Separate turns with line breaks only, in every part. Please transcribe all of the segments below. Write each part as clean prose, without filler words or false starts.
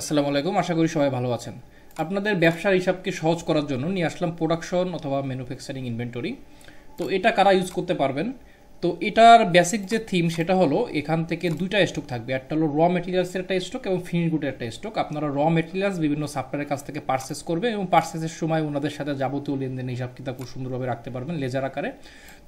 আসসালামু আলাইকুম, আশা করি সবাই ভালো আছেন। আপনাদের ব্যবসার হিসাবকে সহজ করার জন্য নিয়ে আসলাম প্রোডাকশন অথবা ম্যানুফ্যাকচারিং ইনভেন্টরি। তো এটা কারা ইউজ করতে পারবেন? তো এটার বেসিক যে থিম সেটা হলো এখান থেকে দুইটা স্টক থাকবে, একটা হলো র মেটেরিয়ালসের একটা স্টক এবং ফিনিশ গুডের একটা স্টক। আপনারা র মেটেরিয়ালস বিভিন্ন সাপ্লায়ারের কাছ থেকে পারচেস করবে এবং পারচেসের সময় ওনাদের সাথে যাবতীয় লেনদেন হিসাব কিতাব খুব সুন্দরভাবে রাখতে পারবেন লেজার আকারে।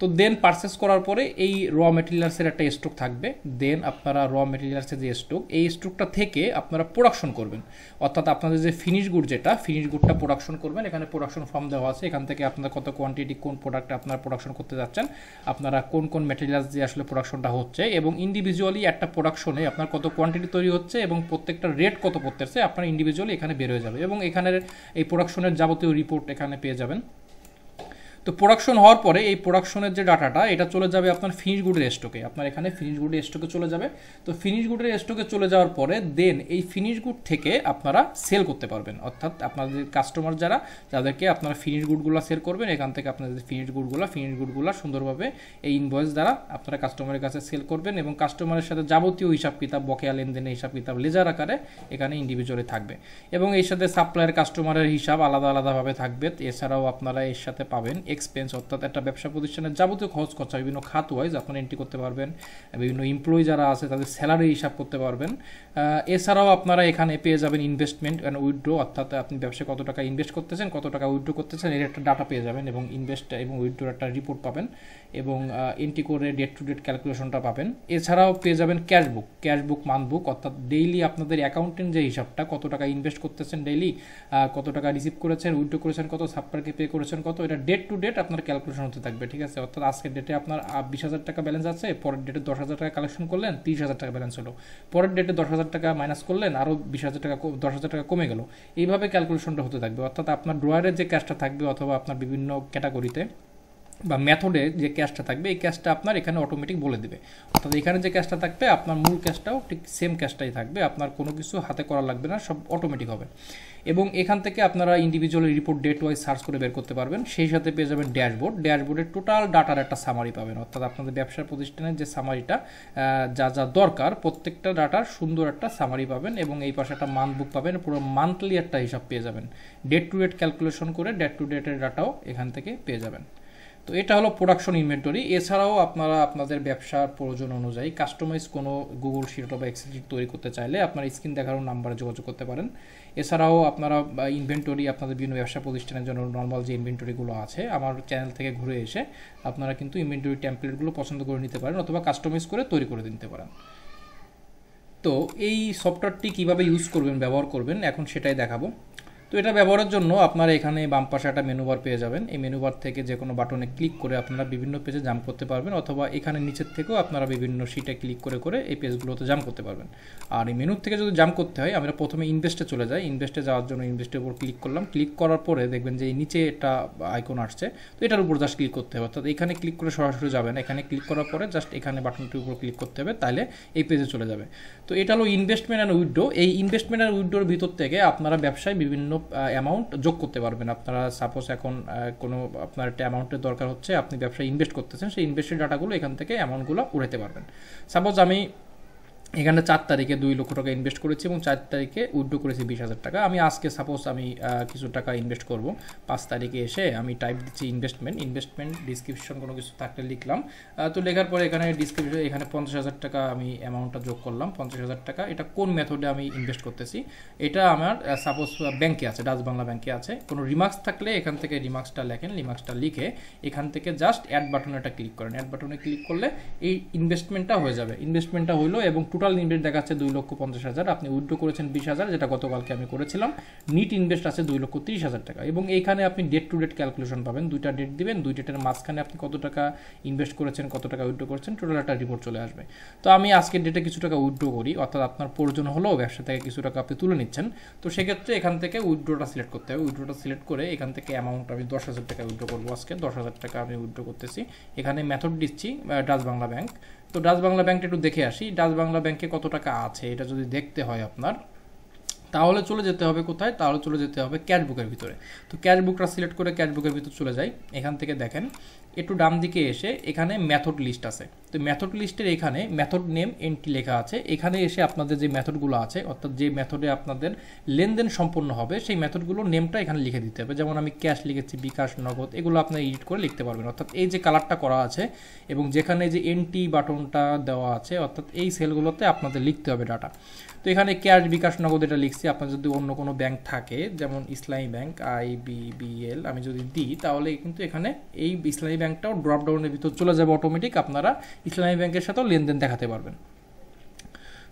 তো দেন পারচেস করার পরে এই র মেটেরিয়ালসের একটা স্টক থাকবে। দেন আপনারা র মেটেরিয়ালসের যে স্টক, এই স্টকটা থেকে আপনারা প্রোডাকশন করবেন, অর্থাৎ আপনাদের যে ফিনিশ গুড, যেটা ফিনিশ গুডটা প্রোডাকশন করবেন। এখানে প্রোডাকশন ফর্ম দেওয়া আছে, এখান থেকে আপনার কত কোয়ান্টিটি, কোন প্রোডাক্ট আপনারা প্রোডাকশন করতে যাচ্ছেন, আপনারা কোন কোন ম্যাটেরিয়ালস দিয়ে আসলে প্রোডাকশনটা হচ্ছে, এবং ইন্ডিভিজুয়ালি একটা প্রোডাকশনে আপনার কত কোয়ান্টিটি তৈরি হচ্ছে এবং প্রত্যেকটা রেট কত পড়তেছে আপনার ইন্ডিভিজুয়ালি এখানে বের হয়ে যাবে। এবং এখানের এই প্রোডাকশনের যাবতীয় রিপোর্ট এখানে পেয়ে যাবেন। তো প্রোডাকশন হওয়ার পরে এই প্রোডাকশনের যে ডাটাটা, এটা চলে যাবে আপনার ফিনিশ গুডের স্টকে। আপনার এখানে ফিনিশ গুডের স্টকে চলে যাবে। তো ফিনিশ গুডের স্টকে চলে যাওয়ার পরে দেন এই ফিনিশ গুড থেকে আপনারা সেল করতে পারবেন, অর্থাৎ আপনাদের কাস্টমার যারা, যাদেরকে আপনারা ফিনিশ গুডগুলো সেল করবেন, এখান থেকে আপনাদের ফিনিশ গুডগুলো সুন্দরভাবে এই ইনভয়েস দ্বারা আপনারা কাস্টমারের কাছে সেল করবেন এবং কাস্টমারের সাথে যাবতীয় হিসাব কিতাব, বকেয়া লেনদেনের হিসাব কিতাব লেজার আকারে এখানে ইন্ডিভিজুয়ালি থাকবে। এবং এর সাথে সাপ্লায়ার কাস্টমারের হিসাব আলাদা আলাদাভাবে থাকবে। এছাড়াও আপনারা এর সাথে পাবেন এক্সপেন্স, অর্থাৎ একটা ব্যবসা প্রতিষ্ঠানের যাবতীয় খরচ খরচা বিভিন্ন খাত ওয়াইজ আপনারা এন্ট্রি করতে পারবেন। বিভিন্ন এমপ্লয়ি যারা আছে তাদের স্যালারি হিসাব করতে পারবেন। এছাড়াও আপনারা এখানে পেয়ে যাবেন ইনভেস্টমেন্ট অ্যান্ড উইথড্র, অর্থাৎ আপনি ব্যবসায় কত টাকা ইনভেস্ট করতেছেন, কত টাকা উইথড্র করতেছেন, এর একটা ডাটা পেয়ে যাবেন এবং ইনভেস্ট এবং উইথড্রোর একটা রিপোর্ট পাবেন এবং এন্ট্রি করে ডেট টু ডেট ক্যালকুলেশনটা পাবেন। এছাড়াও পেয়ে যাবেন ক্যাশবুক মান্থবুক, অর্থাৎ ডেইলি আপনাদের অ্যাকাউন্টেন্ট যে হিসাবটা, কত টাকা ইনভেস্ট করতেছেন ডেইলি, কত টাকা রিসিভ করেছেন, উইথড্র করেছেন কত, সাপ্লায়ারকে পে করেছেন কত, এটা ডেট টু ডেট আপনার ক্যালকুলেশন হতে থাকবে। ঠিক আছে, অর্থাৎ আজকের ডেটে আপনার 20,000 টাকা ব্যালেন্স আছে, পরের ডেটে 10,000 টাকা কালেকশন করলেন, 30,000 টাকা ব্যালেন্স হলো, পরের ডেটে 10,000 টাকা মাইনাস করলেন, আরও 20,000 টাকা, 10,000 টাকা কমে গেল। এইভাবে ক্যালকুলেশনটা হতে থাকবে, অর্থাৎ আপনার ড্রয়ারের যে ক্যাশটা থাকবে অথবা আপনার বিভিন্ন ক্যাটাগরিতে বা মেথডে যে ক্যাশটা থাকবে, এই ক্যাশটা আপনার এখানে অটোমেটিক বলে দেবে। অর্থাৎ এখানে যে ক্যাশটা থাকবে আপনার মূল ক্যাশটাও ঠিক সেম ক্যাশটাই থাকবে, আপনার কোনো কিছু হাতে করা লাগবে না, সব অটোমেটিক হবে। এবং এখান থেকে আপনারা individual report date wise search করে বের করতে পারবেন। সেই সাথে পেয়ে যাবেন ড্যাশবোর্ডের টোটাল ডাটার একটা সামারি পাবেন, অর্থাৎ আপনাদের ব্যবসার প্রতিষ্ঠানের যে সামারিটা যা যা দরকার প্রত্যেকটা ডাটার সুন্দর একটা সামারি পাবেন। এবং এই পাশে একটা মান্থ বুক পাবেন, পুরো মান্থলি একটা হিসাব পেয়ে যাবেন, ডেট টু ডেট ক্যালকুলেশন করে ডেট টু ডেটের ডাটাও এখান থেকে পেয়ে যাবেন। তো এটা হলো প্রোডাকশন ইনভেন্টরি। এছাড়াও আপনারা আপনাদের ব্যবসার প্রয়োজন অনুযায়ী কাস্টমাইজ কোনো গুগল শিট অথবা এক্সেল শিট তৈরি করতে চাইলে আপনার স্ক্রিন দেখানো নাম্বারে যোগাযোগ করতে পারেন। এছাড়াও আপনারা ইনভেন্টরি আপনাদের বিভিন্ন ব্যবসা প্রতিষ্ঠানের জন্য নর্মাল যে ইনভেন্টরিগুলো আছে আমার চ্যানেল থেকে ঘুরে এসে আপনারা কিন্তু ইনভেন্টরি টেমপ্লেটগুলো পছন্দ করে নিতে পারেন অথবা কাস্টমাইজ করে তৈরি করে দিতে পারেন। তো এই সফটওয়্যারটি কীভাবে ইউজ করবেন, ব্যবহার করবেন, এখন সেটাই দেখাবো। তো এটা ব্যবহারের জন্য আপনারা এখানে বাম পাশে একটা মেনু বার পেয়ে যাবেন। এই মেনু বার থেকে যে কোনো বাটনে ক্লিক করে আপনারা বিভিন্ন পেজে জাম্প করতে পারবেন, অথবা এখানে নিচের থেকেও আপনারা বিভিন্ন শিটে ক্লিক করে করে এই পেজগুলোতে জাম্প করতে পারবেন। আর এই মেনুর থেকে যদি জাম্প করতে হয়, আমরা প্রথমে ইনভেস্টে চলে যাই। ইনভেস্টে যাওয়ার জন্য ইনভেস্টের উপর ক্লিক করলাম। ক্লিক করার পরে দেখবেন যে এই নিচে একটা আইকন আসছে, তো এটার উপর জাস্ট ক্লিক করতে হবে, অর্থাৎ এখানে ক্লিক করে সরাসরি যাবেন। এখানে ক্লিক করার পরে জাস্ট এখানে বাটনটির উপর ক্লিক করতে হবে, তাহলে এই পেজে চলে যাবে। তো এটা হলো ইনভেস্টমেন্ট অ্যান্ড উইথড্র। এই ইনভেস্টমেন্ট অ্যান্ড উইথড্রোর ভিতর থেকে আপনারা ব্যবসায় বিভিন্ন অ্যামাউন্ট যোগ করতে পারবেন। আপনারা সাপোজ এখন কোনো আপনার একটা অ্যামাউন্টের দরকার হচ্ছে, আপনি ব্যবসায় ইনভেস্ট করতেছেন, সেই ইনভেস্টের ডাটাগুলো এখান থেকে অ্যামাউন্টগুলো উঠাতে পারবেন। সাপোজ আমি এখানে 4 তারিখে 2 লক্ষ টাকা ইনভেস্ট করেছি এবং 4 তারিখে উইথড্র করেছি 20,000 টাকা। আমি আজকে সাপোজ আমি কিছু টাকা ইনভেস্ট করব, 5 তারিখে এসে আমি টাইপ দিচ্ছি ইনভেস্টমেন্ট ডিসক্রিপশন কোনো কিছু থাকলে লিখলাম। তো লেখার পরে এখানে ডিসক্রিপশন এখানে 50,000 টাকা আমি অ্যামাউন্টটা যোগ করলাম। 50,000 টাকা এটা কোন মেথডে আমি ইনভেস্ট করতেছি, এটা আমার সাপোজ ব্যাংকে আছে, ডাচ বাংলা ব্যাংকে আছে। কোনো রিমার্কস থাকলে এখান থেকে রিমার্কসটা লেখেন, রিমার্কসটা লিখে এখান থেকে জাস্ট অ্যাড বাটনে একটা ক্লিক করেন। অ্যাড বাটনে ক্লিক করলে এই ইনভেস্টমেন্টটা হয়ে যাবে। ইনভেস্টমেন্টটা হইলো এবং টোটাল ইনভেস্ট দেখাচ্ছে 2,50,000। আপনি উইথড্র করেছেন 20,000, যেটা গতকালকে আমি করেছিলাম। নিট ইনভেস্ট আছে 2,30,000 টাকা। এবং এইখানে আপনি ডেট টু ডেট ক্যালকুলেশন পাবেন, দুইটা ডেট দিবেন, দুই ডেটের মাঝখানে আপনি কত টাকা ইনভেস্ট করেছেন, কত টাকা উইথড্র করেছেন, টোটাল একটা রিপোর্ট চলে আসবে। তো আমি আজকের ডেটে কিছু টাকা উইথড্র করি, অর্থাৎ আপনার প্রয়োজন হলেও ব্যবসা থেকে কিছু টাকা আপনি তুলে নিচ্ছেন। তো সেক্ষেত্রে এখান থেকে উইথড্রটা সিলেক্ট করতে হবে। উইথড্রটা সিলেক্ট করে এখান থেকে অ্যামাউন্ট আমি 10,000 টাকা উইথড্র করবো। আজকে 10,000 টাকা আমি উইথড্র করতেছি। এখানে মেথড দিচ্ছি ডাচ বাংলা ব্যাংক। তো ডাচ বাংলা ব্যাংকটা একটু দেখে আসি, ডাচ বাংলা ব্যাংকে কত টাকা আছে এটা যদি দেখতে হয় আপনার, তাহলে চলে যেতে হবে কোথায়, তাহলে চলে যেতে হবে ক্যাশ বুকের ভিতরে। তো ক্যাশ বুকটা সিলেক্ট করে ক্যাশ বুকের ভিতরে চলে যাই। এখান থেকে দেখেন একটু ডান দিকে এসে এখানে মেথড লিস্ট আছে। তো মেথড লিস্টের এখানে মেথড নেম এন্ট্রি লেখা আছে। এখানে এসে আপনাদের যে মেথডগুলো আছে, অর্থাৎ যে মেথডে আপনাদের লেনদেন সম্পন্ন হবে সেই মেথডগুলোর নেমটা এখানে লিখে দিতে হবে। যেমন আমি ক্যাশ লিখেছি, বিকাশ, নগদ, এগুলো আপনারা এডিট করে লিখতে পারবেন। অর্থাৎ এই যে কালারটা করা আছে এবং যেখানে যে এন্ট্রি বাটনটা দেওয়া আছে, অর্থাৎ এই সেলগুলোতে আপনাদের লিখতে হবে ডাটা। তো এখানে ক্যাশ, বিকাশ, নগদ এটা লিখছি। আপনার যদি অন্য কোনো ব্যাংক থাকে, যেমন ইসলামী ব্যাংক IBBL আমি যদি দিই, তাহলে কিন্তু এখানে এই ইসলামী ব্যাংকটাও ড্রপ ডাউনের ভিতর চলে যাবে অটোমেটিক। আপনারা ইসলামী ব্যাংকের সাথেও লেনদেন দেখাতে পারবেন।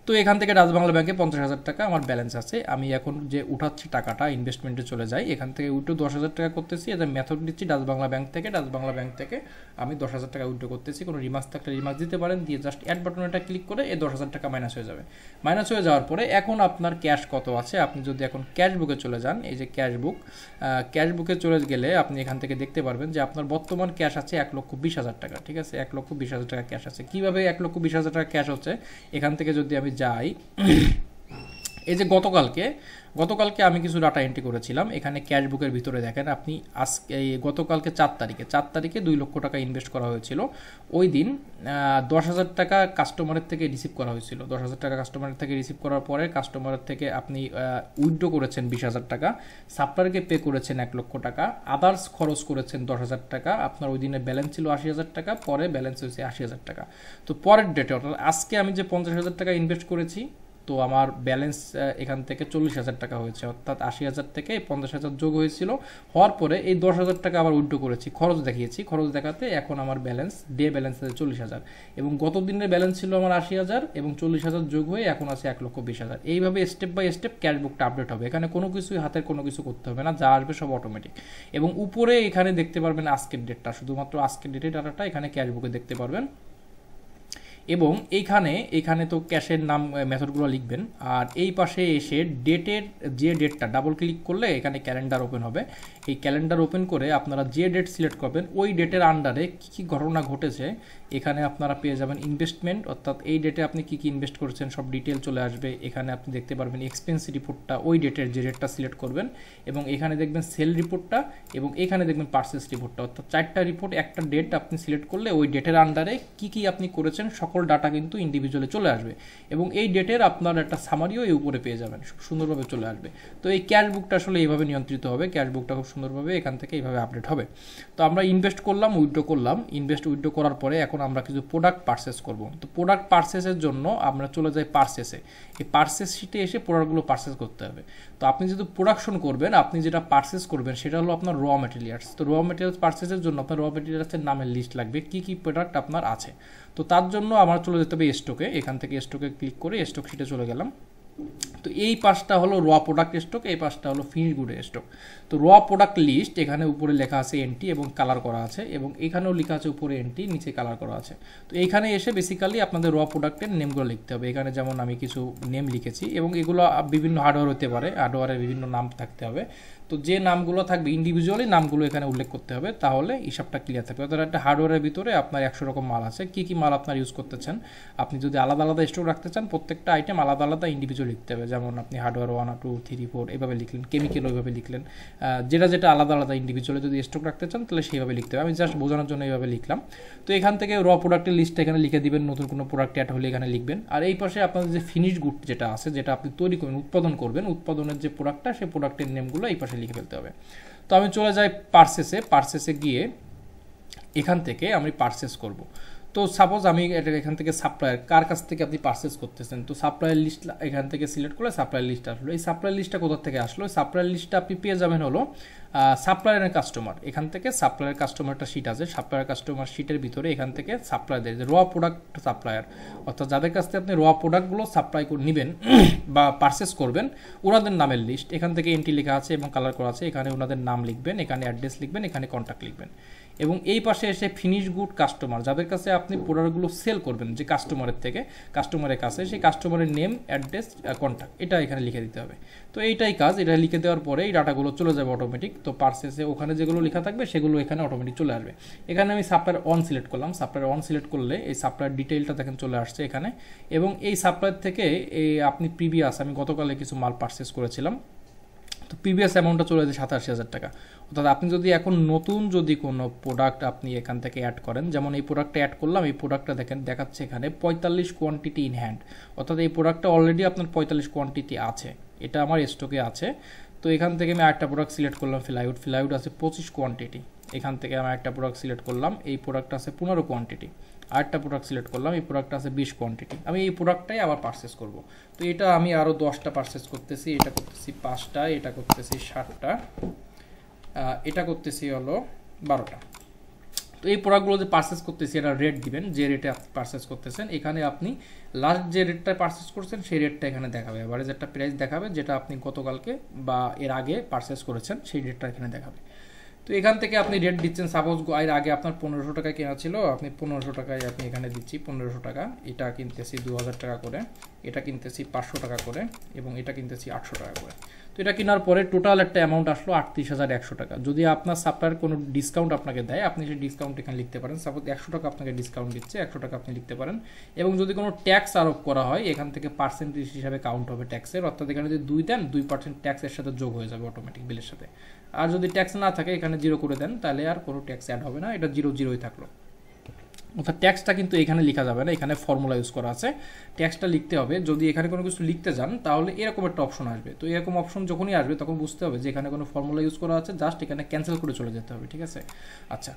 তো এখান থেকে ডাচ বাংলা ব্যাংকে 50,000 টাকা আমার ব্যালেন্স আছে। আমি এখন যে উঠাচ্ছি টাকাটা ইনভেস্টমেন্টে চলে যাই, এখান থেকে উইথড্র 10,000 টাকা করতেছি। এটা মেথড দিচ্ছি ডাচ বাংলা ব্যাংক থেকে। ডাচ বাংলা ব্যাংক থেকে আমি 10,000 টাকা উইথড্র করতেছি। কোনো রিমার্কস থাকলে রিমার্কস দিতে পারেন, দিয়ে জাস্ট অ্যাড বাটনটা ক্লিক করে এই 10,000 টাকা মাইনাস হয়ে যাবে। মাইনাস হয়ে যাওয়ার পরে এখন আপনার ক্যাশ কত আছে, আপনি যদি এখন ক্যাশ বুকে চলে যান, এই যে ক্যাশ বুকে চলে গেলে আপনি এখান থেকে দেখতে পারবেন যে আপনার বর্তমান ক্যাশ আছে 1,20,000 টাকা। ঠিক আছে, 1,20,000 টাকা ক্যাশ আছে। কীভাবে 1,20,000 টাকা ক্যাশ হচ্ছে, এখান থেকে যদি আমি যাই, এই যে গতকালকে আমি কিছু ডাটা এন্ট্রি করেছিলাম এখানে ক্যাশ বুকের ভিতরে দেখেন আপনি। আজকে গতকালকে 4 তারিখে 2 লক্ষ টাকা ইনভেস্ট করা হয়েছিল। ওই দিন 10,000 টাকা কাস্টমারের থেকে রিসিভ করা হয়েছিল। 10,000 টাকা কাস্টমারের থেকে রিসিভ করার পরে কাস্টমারের থেকে আপনি উইথড্র করেছেন 20,000 টাকা, সাপ্লায়ারকে পে করেছেন 1 লক্ষ টাকা, আদার্স খরচ করেছেন 10,000 টাকা। আপনার ওই দিনের ব্যালেন্স ছিল 80,000 টাকা, পরে ব্যালেন্স হয়েছে 80,000 টাকা। তো পরের ডেটে অর্থাৎ আজকে আমি যে 50,000 টাকা ইনভেস্ট করেছি, তো আমার ব্যালেন্স এখান থেকে 40,000 টাকা হয়েছে। অর্থাৎ 80,000 থেকে 50,000 যোগ হয়েছিল, হওয়ার পরে এই 10,000 টাকা আবার উইথড্র করেছি, খরচ দেখিয়েছি। খরচ দেখাতে এখন আমার ব্যালেন্স ব্যালেন্স আছে 40,000 এবং গত দিনের ব্যালেন্স ছিল আমার 80,000 এবং 40,000 যোগ হয়ে এখন আছে 1,20,000। এইভাবে স্টেপ বাই স্টেপ ক্যাশ বুকটা আপডেট হবে। এখানে কোনো কিছুই হাতের কোনো কিছু করতে হবে না, যা আসবে সব অটোমেটিক। এবং উপরে এখানে দেখতে পারবেন আজকের ডেটটা, শুধুমাত্র আজকের ডেটের ডাটাটা এখানে ক্যাশ বুকে দেখতে পারবেন। এবং এইখানে তো ক্যাশের নাম মেথডগুলো লিখবেন। আর এই পাশে এসে ডেটের যে ডেটটা ডাবল ক্লিক করলে এখানে ক্যালেন্ডার ওপেন হবে। এই ক্যালেন্ডার ওপেন করে আপনারা যে ডেট সিলেক্ট করবেন ওই ডেটের আন্ডারে কী কী ঘটনা ঘটেছে এখানে আপনারা পেয়ে যাবেন। ইনভেস্টমেন্ট, অর্থাৎ এই ডেটে আপনি কী কী ইনভেস্ট করেছেন সব ডিটেল চলে আসবে। এখানে আপনি দেখতে পারবেন এক্সপেন্স রিপোর্টটা, ওই ডেটের যে ডেটটা সিলেক্ট করবেন, এবং এখানে দেখবেন সেল রিপোর্টটা, এবং এখানে দেখবেন পারচেস রিপোর্টটা। অর্থাৎ 4টা রিপোর্ট, একটা ডেট আপনি সিলেক্ট করলে ওই ডেটের আন্ডারে কী কী আপনি করেছেন সকল ডাটা কিন্তু ইন্ডিভিজুয়ালি চলে আসবে। এবং এই ডেটের আপনার একটা সামারিও এই উপরে পেয়ে যাবেন, সুন্দরভাবে চলে আসবে। তো এই ক্যাশ বুকটা আসলে এইভাবে নিয়ন্ত্রিত হবে। ক্যাশ বুকটা খুব সুন্দরভাবে এখান থেকে এইভাবে আপডেট হবে। তো আমরা ইনভেস্ট করলাম, উইথড্র করলাম। উইথড্র করার পরে এখন আমরা কিছু প্রোডাক্ট পারচেস করব। তো প্রোডাক্ট পারচেসের জন্য আমরা চলে যাই পারচেসে। এই পারচেস শিটে এসে প্রোডাক্টগুলো পারচেস করতে হবে। তো আপনি যদি প্রোডাকশন করবেন, আপনি যেটা পারচেস করবেন সেটা হলো আপনার র ম্যাটেরিয়ালস। তো র ম্যাটেরিয়ালস পারচেসের জন্য আপনার র ম্যাটেরিয়ালসের নামের লিস্ট লাগবে, কী কী প্রোডাক্ট আপনার আছে। তো তার জন্য আমার চলে যেতে হবে স্টকে। এখান থেকে স্টকে ক্লিক করে স্টক শিটে চলে গেলাম। তো এই পাশটা হলো র প্রোডাক্ট স্টক, এই পাশটা হলো ফিনিশ গুডের স্টক। তো র প্রোডাক্ট লিস্ট এখানে উপরে লেখা আছে এন্ট্রি এবং কালার করা আছে, এবং এখানেও লেখা আছে উপরে এন্ট্রি, নিচে কালার করা আছে। তো এইখানে এসে বেসিক্যালি আপনাদের র প্রোডাক্টের নেমগুলো লিখতে হবে। এখানে যেমন আমি কিছু নেম লিখেছি, এবং এগুলো বিভিন্ন হার্ডওয়্যার হতে পারে, হার্ডওয়্যারের বিভিন্ন নাম থাকতে হবে। তো যে নামগুলো থাকবে ইন্ডিভিজুয়ালি নামগুলো এখানে উল্লেখ করতে হবে, তাহলে হিসাবটা ক্লিয়ার থাকবে। অর্থাৎ একটা হার্ডওয়্যারের ভিতরে আপনার 100 রকম মাল আছে, কী কী মাল আপনার ইউজ করতেছেন। আপনি যদি আলাদা আলাদা স্টক রাখতে চান, প্রত্যেকটা আইটেম আলাদা আলাদা ইন্ডিভিজুয়াল লিখতে হবে। যেমন আপনি হার্ডওয়্যার 1, 2, 3, 4 এভাবে লিখলেন, কেমিক্যাল ওইভাবে লিখলেন। যেটা আলাদা আলাদা ইন্ডিভিজুয়ালি যদি স্টক রাখতে চান তাহলে সেইভাবে লিখতে হবে। আমি জাস্ট বোঝানোর জন্য এইভাবে লিখলাম। তো এখান থেকে র প্রোডাক্টের লিস্টটা এখানে লিখে দিবেন, নতুন কোনো প্রোডাক্ট অ্যাড হলে এখানে লিখবেন। আর এই পাশে আপনাদের যে ফিনিশ গুড যেটা আছে, যেটা আপনি তৈরি করবেন, উৎপাদন করবেন, উৎপাদনের যে প্রোডাক্টটা সেই প্রোডাক্টের নেমগুলো এই পাশে লিখে ফেলতে হবে। তো আমি চলে যাই পারচেসে গিয়ে এখান থেকে আমি পারচেস করব। তো সাপোজ আমি এখান থেকে সাপ্লায়ার, কার কাছ থেকে আপনি পারচেস করতেছেন, তো সাপ্লায়ার লিস্ট এখান থেকে সিলেক্ট করলে সাপ্লায়ার লিস্ট আসলো। এই সাপ্লায়ার লিস্টটা কোথা থেকে আসলো? সাপ্লায়ার লিস্টটা আপনি পেয়ে যাবেন হলো সাপ্লায়ারের কাস্টমার। এখান থেকে সাপ্লায়ার কাস্টমারটা শিট আছে, সাপ্লায়ার কাস্টমার শিটের ভিতরে এখান থেকে সাপ্লায়ারদের র প্রোডাক্ট সাপ্লায়ার, অর্থাৎ যাদের কাছ থেকে আপনি র প্রোডাক্টগুলো সাপ্লাই করে নেবেন বা পারচেস করবেন, ওনাদের নামের লিস্ট এখান থেকে এন্ট্রি লেখা আছে এবং কালার করা আছে। এখানে ওনাদের নাম লিখবেন, এখানে অ্যাড্রেস লিখবেন, এখানে কন্ট্যাক্ট লিখবেন, এবং এই পাশে এসে ফিনিশ গুড কাস্টমার, যাদের কাছে আপনি প্রোডাক্টগুলো সেল করবেন, যে কাস্টমারের থেকে কাস্টমারের কাছে, সেই কাস্টমারের নেম, অ্যাড্রেস, কন্ট্যাক্ট, এটা এখানে লিখে দিতে হবে। তো এইটাই কাজ, এটা লিখে দেওয়ার পরে এই ডাটাগুলো চলে যাবে অটোমেটিক। তো পার্সেসে ওখানে যেগুলো লেখা থাকবে সেগুলো এখানে অটোমেটিক চলে আসবে। এখানে আমি সাপ্লায়ার অন সিলেক্ট করলাম, সাপ্লায়ার অন সিলেক্ট করলে এই সাপ্লায়ার ডিটেইলটা দেখেন চলে আসছে এখানে। এবং এই সাপ্লায়ার থেকে এই আপনি প্রিভিয়াস, আমি গতকালে কিছু মাল পারচেস করেছিলাম, তো প্রিভিয়াস অ্যামাউন্টটা চলে যাচ্ছে 87,000 টাকা। অর্থাৎ আপনি যদি এখন নতুন যদি কোনো প্রোডাক্ট আপনি এখান থেকে অ্যাড করেন, যেমন এই প্রোডাক্টটা অ্যাড করলাম, এই প্রোডাক্টটা দেখেন দেখাচ্ছে এখানে 45 কোয়ান্টিটি ইন হ্যান্ড, অর্থাৎ এই প্রোডাক্টটা অলরেডি আপনার 45 কোয়ান্টিটি আছে, এটা আমার স্টকে আছে। তো এখান থেকে আমি আরেকটা প্রোডাক্ট সিলেক্ট করলাম, ফ্লাইউড আছে 25 কোয়ান্টিটি। এখান থেকে আমি একটা প্রোডাক্ট সিলেক্ট করলাম, এই প্রোডাক্ট আছে 15 কোয়ান্টিটি। আরেকটা প্রোডাক্ট সিলেক্ট করলাম, এই প্রোডাক্ট আছে 20 কোয়ান্টিটি। আমি এই প্রোডাক্টটাই আবার পারচেস করব। তো এটা আমি আরও 10টা পারচেস করতেছি, এটা করতেছি 5টা, এটা করতেছি 7টা, এটা করতেছি হলো 12টা। তো এই প্রোডাক্টগুলো যে পারচেস করতেছি এটা রেট দিবেন, যে রেটে আপনি পারচেস করতেছেন। এখানে আপনি লাস্ট যে রেটটা পারচেস করছেন সেই রেটটা এখানে দেখাবে, এবারে যেটা প্রাইস দেখাবে, যেটা আপনি গতকালকে বা এর আগে পারচেস করেছেন সেই রেটটা এখানে দেখাবে। তো এখান থেকে আপনি রেট দিচ্ছেন, সাপোজ এর আগে আপনার 1500 টাকায় কেনা ছিল, আপনি 1500 টাকায় আপনি এখানে দিচ্ছি 1500 টাকা, এটা কিনতেছি 2000 টাকা করে, এটা কিনতেছি 500 টাকা করে, এবং এটা কিনতেছি 800 টাকা করে। তো এটা কেনার পরে টোটাল একটা অ্যামাউন্ট আসলো 38,100 টাকা। যদি আপনার সাপ্লায়ার কোনো ডিসকাউন্ট আপনাকে দেয়, আপনি সেই ডিসকাউন্ট এখানে লিখতে পারেন। সাপোজ 100 টাকা আপনাকে ডিসকাউন্ট দিচ্ছে, 100 টাকা আপনি লিখতে পারেন। এবং যদি কোনো ট্যাক্স আরোপ করা হয়, এখান থেকে পার্সেন্টেজ হিসাবে কাউন্ট হবে ট্যাক্সের, অর্থাৎ এখানে যদি 2 দেন 2% ট্যাক্সের সাথে যোগ হয়ে যাবে অটোমেটিক বিলের সাথে। আর যদি ট্যাক্স না থাকে, এখানে 0 করে দেন, তাহলে আর কোনো ট্যাক্স অ্যাড হবে না, এটা 0 থাকলো। অর্থাৎ ট্যাক্সটা কিন্তু এখানে লেখা যাবে না, এখানে ফর্মুলা ইউজ করা আছে, ট্যাক্সটা লিখতে হবে। যদি এখানে কোনো কিছু লিখতে যান তাহলে এরকম একটা অপশন আসবে। তো এরকম অপশন যখনই আসবে তখন বুঝতে হবে যে এখানে কোনো ফর্মুলা ইউজ করা আছে, জাস্ট এখানে ক্যান্সেল করে চলে যেতে হবে, ঠিক আছে। আচ্ছা,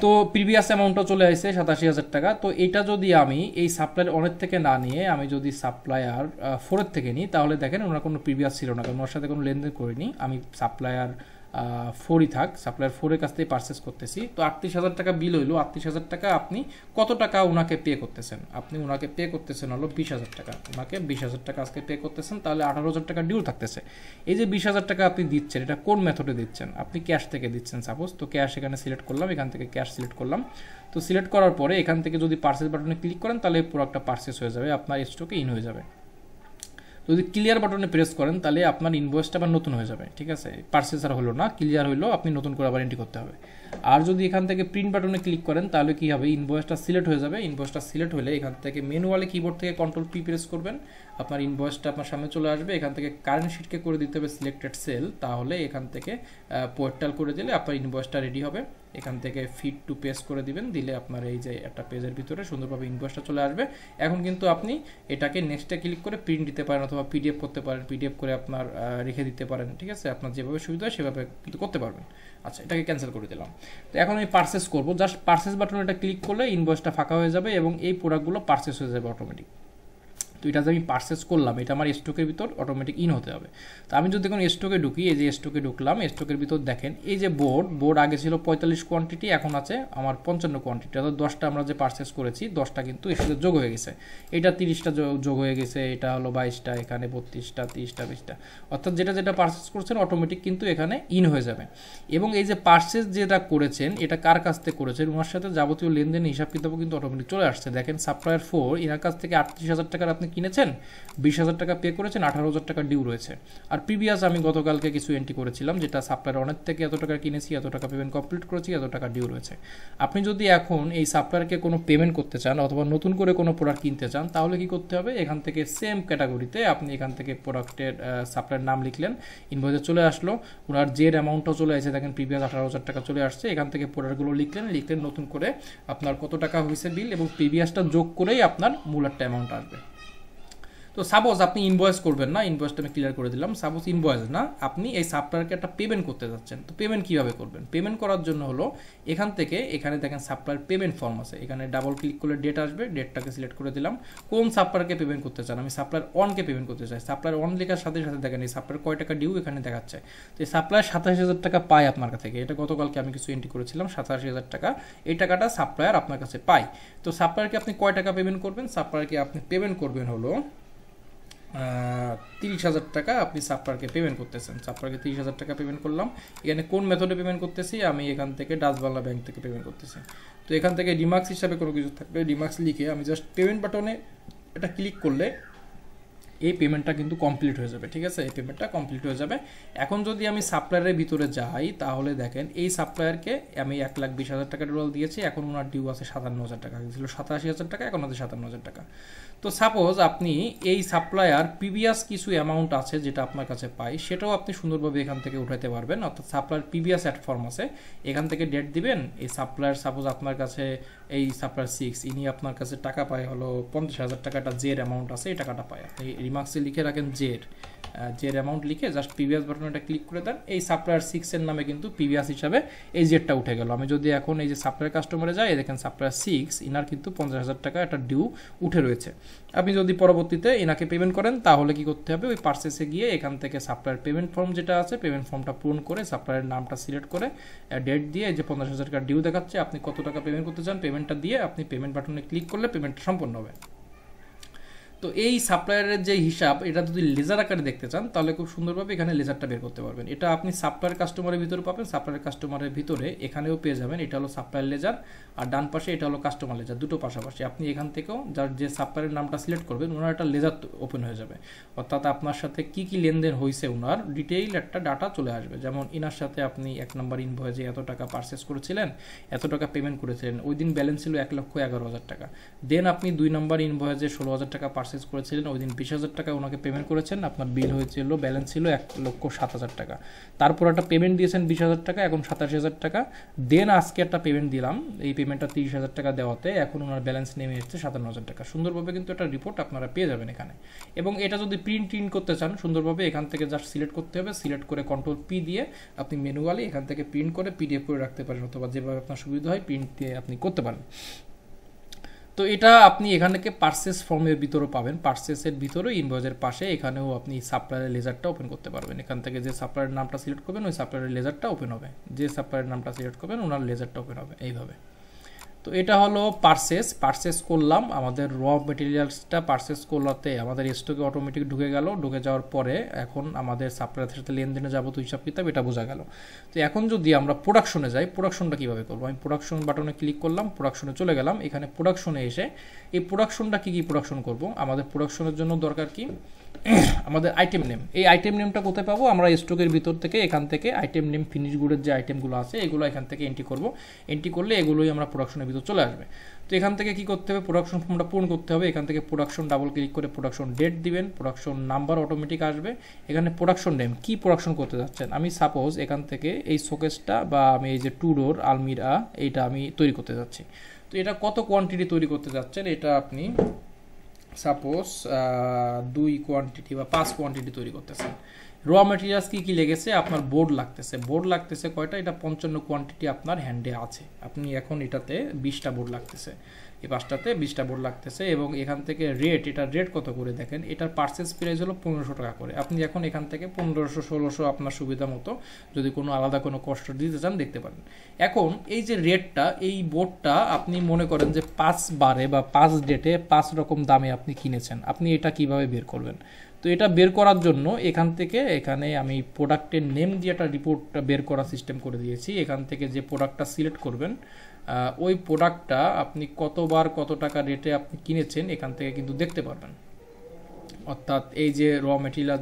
তো প্রিভিয়াস অ্যামাউন্টটা চলে আসছে 87,000 টাকা। তো এটা যদি আমি এই সাপ্লায়ার অনের থেকে না নিয়ে আমি যদি সাপ্লায়ার 4-এর থেকে নিই, তাহলে দেখেন ওনার কোনো প্রিভিয়াস ছিল না, কারণ ওর সাথে কোনো লেনদেন করিনি। আমি সাপ্লায়ার 4ই থাক, সাপ্লায়ার 4-এর কাছ থেকে পারচেস করতেছি। তো 38,000 টাকা বিল হইলো, 38,000 টাকা আপনি কত টাকা ওনাকে পে করতেছেন? আপনি ওনাকে পে করতেছেন হলো 20,000 টাকা, ওনাকে 20,000 টাকা আজকে পে করতেছেন, তাহলে 18,000 টাকা ডিউ থাকতেছে। এই যে 20,000 টাকা আপনি দিচ্ছেন, এটা কোন মেথডে দিচ্ছেন? আপনি ক্যাশ থেকে দিচ্ছেন সাপোজ। তো ক্যাশ এখানে সিলেক্ট করলাম, এখান থেকে ক্যাশ সিলেক্ট করলাম। তো সিলেক্ট করার পরে এখান থেকে যদি পারচেস বাটনে ক্লিক করেন, তাহলে প্রোডাক্টটা পারচেস হয়ে যাবে, আপনার স্টকে ইন হয়ে যাবে। যদি ক্লিয়ার বাটনে প্রেস করেন তাহলে আপনার ইনভয়েসটা আবার নতুন হয়ে যাবে, ঠিক আছে। পারচেস আর হলো না, ক্লিয়ার হইলো, আপনি নতুন করে আবার এন্ট্রি করতে হবে। আর যদি এখান থেকে প্রিন্ট বাটনে ক্লিক করেন তাহলে কি হবে, ইনভয়েসটা সিলেক্ট হয়ে যাবে। ইনভয়েসটা সিলেক্ট হলে এখান থেকে ম্যানুয়ালি কিবোর্ড থেকে Ctrl+P প্রেস করবেন, আপনার ইনভয়েসটা আপনার সামনে চলে আসবে। এখান থেকে কারেন্ট শিটকে করে দিতে হবে সিলেক্টেড সেল, তাহলে এখান থেকে পোর্টাল করে দিলে আপনার ইনভয়েসটা রেডি হবে। এখান থেকে ফিট টু পেজ করে দিবেন, দিলে আপনার এই যে একটা পেজের ভিতরে সুন্দরভাবে ইনভয়েসটা চলে আসবে। এখন কিন্তু আপনি এটাকে নেক্সটে ক্লিক করে প্রিন্ট দিতে পারেন, অথবা পিডিএফ করতে পারেন, পিডিএফ করে আপনার রেখে দিতে পারেন, ঠিক আছে। আপনার যেভাবে সুবিধা হয় সেভাবে কিন্তু করতে পারবেন। আচ্ছা, এটাকে ক্যান্সেল করে দিলাম। তো এখন আমি পারচেস করবো, জাস্ট পারচেস বাটনে এটা ক্লিক করলে ইনভয়েসটা ফাঁকা হয়ে যাবে এবং এই প্রোডাক্টগুলো পারচেস হয়ে যাবে অটোমেটিক। তো এটা যে আমি পারচেস করলাম, এটা আমার স্টকের ভিতর অটোমেটিক ইন হতে হবে। তো আমি যদি এখন স্টকে ঢুকি, এই যে স্টকে ঢুকলাম, স্টকের ভিতর দেখেন এই যে বোর্ড আগে ছিল 45 কোয়ান্টিটি, এখন আছে আমার 55 কোয়ান্টিটি, অর্থাৎ 10টা আমরা যে পারচেস করেছি 10টা কিন্তু এর সাথে যোগ হয়ে গেছে। এটা 30টা যোগ হয়ে গেছে, এটা হলো 22টা, এখানে 32টা, 30টা, 20টা, অর্থাৎ যেটা পারচেস করছেন অটোমেটিক কিন্তু এখানে ইন হয়ে যাবে। এবং এই যে পারচেস যেটা করেছেন এটা কার কাছ থেকে করেছেন, ওনার সাথে যাবতীয় লেনদেন হিসাব কিতাবও কিন্তু অটোমেটিক চলে আসছে। দেখেন সাপ্লায়ার 4 এনার কাছ থেকে 38,000 টাকার আপনি কিনেছেন, 20,000 টাকা পে করেছেন, 18,000 টাকা ডিউ রয়েছে। আর প্রিভিয়াস আমি গতকালকে কিছু এন্ট্রি করেছিলাম, যেটা সাপ্লায়ার অনেক থেকে এত টাকা কিনেছি, এত টাকা পেমেন্ট কমপ্লিট করেছি, এত টাকা ডিউ রয়েছে। আপনি যদি এখন এই সাপ্লায়ারকে কোনো পেমেন্ট করতে চান অথবা নতুন করে কোনো প্রোডাক্ট কিনতে চান, তাহলে কি করতে হবে, এখান থেকে সেম ক্যাটাগরিতে আপনি এখান থেকে প্রোডাক্টের সাপ্লায়ার নাম লিখলেন, ইনভয়েসে চলে আসলো, ওনার যে অ্যামাউন্টটা চলে আসছে দেখেন প্রিভিয়াস 18,000 টাকা চলে আসছে। এখান থেকে প্রোডাক্টগুলো লিখলেন নতুন করে আপনার কত টাকা হয়েছে বিল, এবং প্রিভিয়াসটা যোগ করেই আপনার মূল একটা অ্যামাউন্ট আসবে। তো সাপোজ আপনি ইনভয়েস করবেন না, ইনভয়েসটা আমি ক্লিয়ার করে দিলাম। সাপোজ ইনভয়েস না, আপনি এই সাপ্লায়ারকে একটা পেমেন্ট করতে যাচ্ছেন। তো পেমেন্ট কীভাবে করবেন? পেমেন্ট করার জন্য হলো এখান থেকে এখানে দেখেন সাপ্লায়ার পেমেন্ট ফর্ম আছে, এখানে ডাবল ক্লিক করলে ডেট আসবে, ডেটটাকে সিলেক্ট করে দিলাম। কোন সাপ্লায়ারকে পেমেন্ট করতে চান? আমি সাপ্লায়ার 1কে পেমেন্ট করতে চাই। সাপ্লায়ার 1 লেখার সাথে সাথে দেখেন এই সাপ্লায়ার কয় টাকা ডিউ এখানে দেখাচ্ছে। তো এই সাপ্লায়ার 27,000 টাকা পায় আপনার কাছ থেকে, এটা গতকালকে আমি কিছু এন্ট্রি করেছিলাম 87,000 টাকা, এই টাকাটা সাপ্লায়ার আপনার কাছে পায়। তো সাপ্লায়ারকে আপনি কয় টাকা পেমেন্ট করবেন? সাপ্লায়ারকে আপনি পেমেন্ট করবেন হলো 30,000 টাকা আপনি সাপ্লায়ারকে পেমেন্ট করতেছেন। সাপ্লায়ারকে 30,000 টাকা পেমেন্ট করলাম। এখানে কোন মেথডে পেমেন্ট করতেছি, আমি এখান থেকে ডাচ বাংলা ব্যাংক থেকে পেমেন্ট করতেছি। তো এখান থেকে রিমার্কস হিসাবে কোনো কিছু থাকলে রিমার্কস লিখে আমি জাস্ট পেমেন্ট বাটনে এটা ক্লিক করলে এই পেমেন্টটা কিন্তু কমপ্লিট হয়ে যাবে। ঠিক আছে, এই পেমেন্টটা কমপ্লিট হয়ে যাবে। এখন যদি আমি সাপ্লায়ারের ভিতরে যাই তাহলে দেখেন এই সাপ্লায়ারকে আমি 1,20,000 টাকা টোটাল দিয়েছি। এখন ওনার ডিউ আছে 57,000 টাকা, ছিল 87,000 টাকা, এখন আছে 57,000 টাকা। তো সাপোজ আপনি এই সাপ্লায়ার প্রিভিয়াস কিছু অ্যামাউন্ট আছে যেটা আপনার কাছে পাই, সেটাও আপনি সুন্দরভাবে এখান থেকে উঠাতে পারবেন। অর্থাৎ সাপ্লায়ার প্রিভিয়াস অ্যাড ফর্ম আছে, এখান থেকে ডেট দিবেন। এই সাপ্লায়ার সাপোজ আপনার কাছে এই সাপ্লায়ার 6 ইনি আপনার কাছে টাকা পায় হলো 50,000 টাকাটা জের অ্যামাউন্ট আছে, এই টাকাটা পায়। আপনি রিমার্কসে লিখে রাখেন জের অ্যামাউন্ট লিখে জাস্ট প্রিভিয়াস বাটনটা ক্লিক করে দেন। এই সাপ্লায়ার 6 এর নামে কিন্তু প্রিভিয়াস হিসাবে এই জেরটা উঠে গেল। আমি যদি এখন এই যে সাপ্লায়ার কাস্টমারে যাই, দেখেন সাপ্লায়ার 6 ইনার কিন্তু 50,000 টাকা একটা ডিউ উঠে রয়েছে। আপনি যদি পরবর্তীতে এনাকে পেমেন্ট করেন তাহলে কি করতে হবে, ওই পার্সেসে গিয়ে এখান থেকে সাপ্লায়ার পেমেন্ট ফর্ম যেটা আছে পেমেন্ট ফর্মটা পূরণ করে সাপ্লায়ারের নামটা সিলেক্ট করে ডেট দিয়ে যে 50,000 টাকা ডিউ দেখাচ্ছে আপনি কত টাকা পেমেন্ট করতে চান পেমেন্টটা দিয়ে আপনি পেমেন্ট বাটনে ক্লিক করলে পেমেন্টটা সম্পন্ন হবে। তো এই সাপ্লায়ারের যে হিসাব এটা যদি লেজার আকারে দেখতে চান তাহলে খুব সুন্দরভাবে এখানে লেজারটা বের করতে পারবেন। এটা আপনি সাপ্লায়ার কাস্টমারের ভিতরে পাবেন, সাপ্লায়ার কাস্টমারের ভিতরে এখানেও পেয়ে যাবেন। এটা হলো সাপ্লায়ার লেজার আর ডান পাশে এটা হলো কাস্টমার লেজার, দুটো পাশাপাশি। আপনি এখান থেকেও যার যে সাপ্লায়ারের নামটা সিলেক্ট করবেন ওনার একটা লেজার ওপেন হয়ে যাবে। অর্থাৎ আপনার সাথে কি কি লেনদেন হয়েছে ওনার ডিটেইল একটা ডাটা চলে আসবে। যেমন ইনার সাথে আপনি 1 নম্বর ইনভয়েসে এত টাকা পারচেস করেছিলেন, এত টাকা পেমেন্ট করেছিলেন, ওই দিন ব্যালেন্স ছিল 1,11,000 টাকা। দেন আপনি 2 নম্বর ইনভয়েসে 16,000 টাকা পারচেস করেছিলেন, ওই দিন 20,000 টাকা ওনাকে পেমেন্ট করেছেন, আপনার বিল হয়েছিল ব্যালেন্স ছিল 1,07,000 টাকা। তারপর একটা পেমেন্ট দিয়েছেন 20,000 টাকা, এখন 87,000 টাকা। দেন আজকে একটা পেমেন্ট দিলাম, এই পেমেন্টটা 30,000 টাকা দেওয়াতে এখন ওনার ব্যালেন্স নেমে এসেছে 57,000 টাকা। সুন্দরভাবে কিন্তু একটা রিপোর্ট আপনারা পেয়ে যাবেন এখানে। এবং এটা যদি প্রিন্ট করতে চান সুন্দরভাবে এখান থেকে জাস্ট সিলেক্ট করতে হবে, সিলেক্ট করে কন্ট্রোল পি দিয়ে আপনি ম্যানুয়ালি এখান থেকে প্রিন্ট করে পিডিএফ করে রাখতে পারেন, অথবা যেভাবে আপনার সুবিধা হয় প্রিন্ট দিয়ে আপনি করতে পারেন। তো এটা আপনি এখান থেকে পার্সেস ফর্মের ভিতরে পাবেন, পার্সেসের ভিতরে ইনভয়েসের পাশে এখানেও আপনি সাপ্লায়ারের লেজারটা ওপেন করতে পারবেন। এখান থেকে যে সাপ্লায়ারের নামটা সিলেক্ট করবেন ওই সাপ্লায়ারের লেজারটা ওপেন হবে, যে সাপ্লায়ারের নামটা সিলেক্ট করবেন ওনার লেজারটা ওপেন হবে এইভাবে। তো এটা হলো পার্সেস করলাম, আমাদের র মেটেরিয়ালসটা পার্সেস করলাতে আমাদের স্টকে অটোমেটিক ঢুকে গেল। ঢুকে যাওয়ার পরে এখন আমাদের সাপ্লায়ারের সাথে লেনদেনে যাবো তো হিসাব কিতাব এটা বোঝা গেল। তো এখন যদি আমরা প্রোডাকশনে যাই, প্রোডাকশনটা কীভাবে করবো, আমি প্রোডাকশন বাটনে ক্লিক করলাম, প্রোডাকশনে চলে গেলাম। এখানে প্রোডাকশনে এসে এই প্রোডাকশনটা কী কী প্রোডাকশন করব, আমাদের প্রোডাকশনের জন্য দরকার কি আমাদের আইটেম নেম। এই আইটেম নেমটা কোথায় পাবো, আমরা স্টকের ভিতর থেকে এখান থেকে আইটেম নেম ফিনিশ গুডের যে আইটেমগুলো আছে এগুলো এখান থেকে এন্ট্রি করব। এন্ট্রি করলে এগুলোই আমরা প্রোডাকশনের ভিতর চলে আসবে। তো এখান থেকে কি করতে হবে, প্রোডাকশন ফর্মটা পূরণ করতে হবে। এখান থেকে প্রোডাকশন ডাবল ক্লিক করে প্রোডাকশন ডেট দিবেন, প্রোডাকশন নাম্বার অটোমেটিক আসবে। এখানে প্রোডাকশন নেম কি প্রোডাকশন করতে যাচ্ছেন, আমি সাপোজ এখান থেকে এই শোকেসটা বা আমি এই যে 2 ডোর আলমিরা এইটা আমি তৈরি করতে যাচ্ছি। তো এটা কত কোয়ান্টিটি তৈরি করতে যাচ্ছেন, এটা আপনি সাপোজ 2 কোয়ান্টিটি বা 5 কোয়ান্টিটি তৈরি করতেছেন। র মেটেরিয়ালস কী কী লেগেছে, আপনার বোর্ড লাগতেছে কয়টা, এটা 55 কোয়ান্টিটি আপনার হ্যান্ডে আছে। আপনি এখন এটাতে 20টা বোর্ড লাগতেছে, এই 5টাতে 20টা বোর্ড লাগতেছে। এবং এখান থেকে এটা রেট কত করে দেখেন, এটার পার্চেস প্রাইস হলো 1500 টাকা করে। আপনি এখন এখান থেকে 1500 1600 আপনার সুবিধা মতো যদি কোনো আলাদা কোনো কষ্ট দিতে চান দেখতে পারেন। এখন এই যে রেটটা, এই বোর্ডটা আপনি মনে করেন যে 5 বারে বা 5 ডেটে 5 রকম দামে আপনি কিনেছেন, আপনি এটা কিভাবে বের করবেন। তো এটা বের করার জন্য এখান থেকে এখানে আমি প্রোডাক্টের নেম দিয়ে একটা রিপোর্টটা বের করার সিস্টেম করে দিয়েছি। এখান থেকে যে প্রোডাক্টটা সিলেক্ট করবেন ওই প্রোডাক্টটা আপনি কতবার কত টাকা রেটে আপনি কিনেছেন এখান থেকে কিন্তু দেখতে পারবেন। অর্থাৎ এই যে র মেটেরিয়াল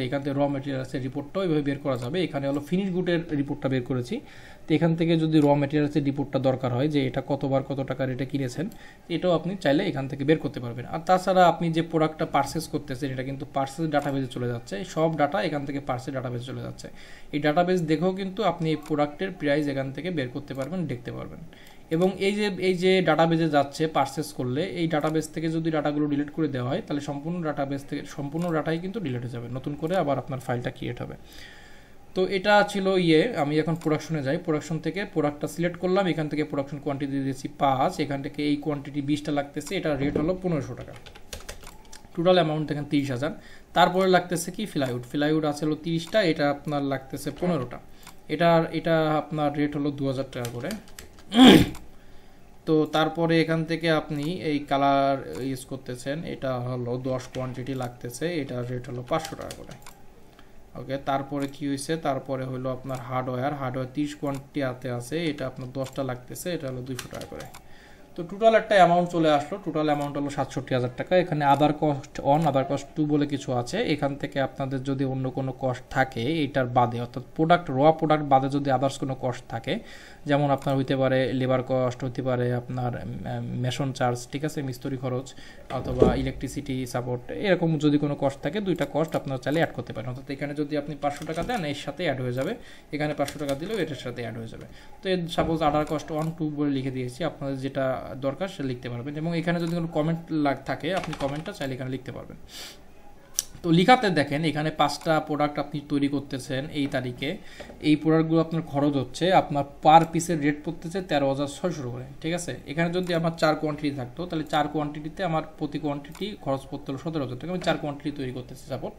এখান থেকে র মেটেরিয়ালসের রিপোর্টটাও এইভাবে বের করা যাবে। এখানে হলো ফিনিশ গুডের রিপোর্টটা বের করেছি। তো এখান থেকে যদি র মেটেরিয়ালসের রিপোর্টটা দরকার হয় যে এটা কতবার কত টাকা রেটে কিনেছেন, এটাও আপনি চাইলে এখান থেকে বের করতে পারবেন। আর তাছাড়া আপনি যে প্রোডাক্টটা পারচেস করতেছেন এটা কিন্তু পারচেস ডাটাবেজে চলে যাচ্ছে, সব ডাটা এখান থেকে পারচেস ডাটাবেজে চলে যাচ্ছে। এই ডাটাবেজ দেখেও কিন্তু আপনি এই প্রোডাক্টের প্রাইস এখান থেকে বের করতে পারবেন, দেখতে পারবেন। এবং এই যে ডাটাবেজে যাচ্ছে পারচেস করলে এই ডাটাবেস থেকে যদি ডাটাগুলো ডিলিট করে দেওয়া হয় তাহলে সম্পূর্ণ ডাটাবেস থেকে সম্পূর্ণ ডাটাই কিন্তু ডিলিট হয়ে যাবে, নতুন করে আবার আপনার ফাইলটা ক্রিয়েট হবে। তো এটা ছিল আমি এখন প্রোডাকশনে যাই, প্রোডাকশন থেকে প্রোডাক্টটা সিলেক্ট করলাম, এখান থেকে প্রোডাকশন কোয়ান্টিটি দিয়েছি 5, এখান থেকে এই কোয়ান্টিটি 20টা লাগতেছে, এটা রেট হলো 1500 টাকা। টোটাল অ্যামাউন্ট দেখেন 30,000। তারপরে লাগতেছে কি ফ্লাইউড আছে হলো 30টা, এটা আপনার লাগতেছে 15টা। এটা আপনার রেট হলো 2000 টাকা করে। তো তারপরে এখান থেকে আপনি এই কালার ইউজ করতেছেন, এটা হলো 10 কোয়ান্টিটি লাগতেছে, এটা রেট হলো 500 টাকা করে। ওকে, তারপরে কি হয়েছে, তারপরে হলো আপনার হার্ডওয়্যার 30 কোয়ান্টিটি হাতে আছে, এটা আপনার 10টা লাগতেছে, এটা হলো 200 টাকা করে। তো টোটাল একটা অ্যামাউন্ট চলে আসলো, টোটাল অ্যামাউন্ট হলো 67,000 টাকা। এখানে আদার কস্ট 1 আদার কস্ট 2 বলে কিছু আছে, এখান থেকে আপনাদের যদি অন্য কোনো কস্ট থাকে এটার বাদে, অর্থাৎ প্রোডাক্ট প্রোডাক্ট বাদে যদি আদার্স কোনো কস্ট থাকে, যেমন আপনার হইতে পারে লেবার কস্ট, হইতে পারে আপনার মেশন চার্জ, ঠিক আছে, মিস্ত্রি খরচ, অথবা ইলেকট্রিসিটি সাপোর্ট, এরকম যদি কোনো কস্ট থাকে, দুইটা কস্ট আপনার চাইলে অ্যাড করতে পারেন। অর্থাৎ এখানে যদি আপনি 500 টাকা দেন এর সাথে অ্যাড হয়ে যাবে, এখানে 500 টাকা দিলেও এটার সাথে অ্যাড হয়ে যাবে। তো এর সাপোজ আদার কস্ট 1 2 বলে লিখে দিয়েছি, আপনাদের যেটা দরকার সেটা লিখতে পারবেন, এবং এখানে যদি কোনো কমেন্ট থাকে আপনি কমেন্টটা চাইলে এখানে লিখতে পারবেন। তো লিখাতে দেখেন এখানে 5টা প্রোডাক্ট আপনি তৈরি করতেছেন এই তারিখে, এই প্রোডাক্টগুলো আপনার খরচ হচ্ছে, আপনার পার পিসের রেট পড়তেছে 13,600 করে, ঠিক আছে। এখানে যদি আমার 4 কোয়ান্টিটি থাকতো তাহলে 4 কোয়ান্টিটিতে আমার প্রতি কোয়ান্টিটি খরচ পড়তে হলো 17,000 টাকা। আমি 4 কোয়ান্টিটি তৈরি করতেছি সাপোর্ট,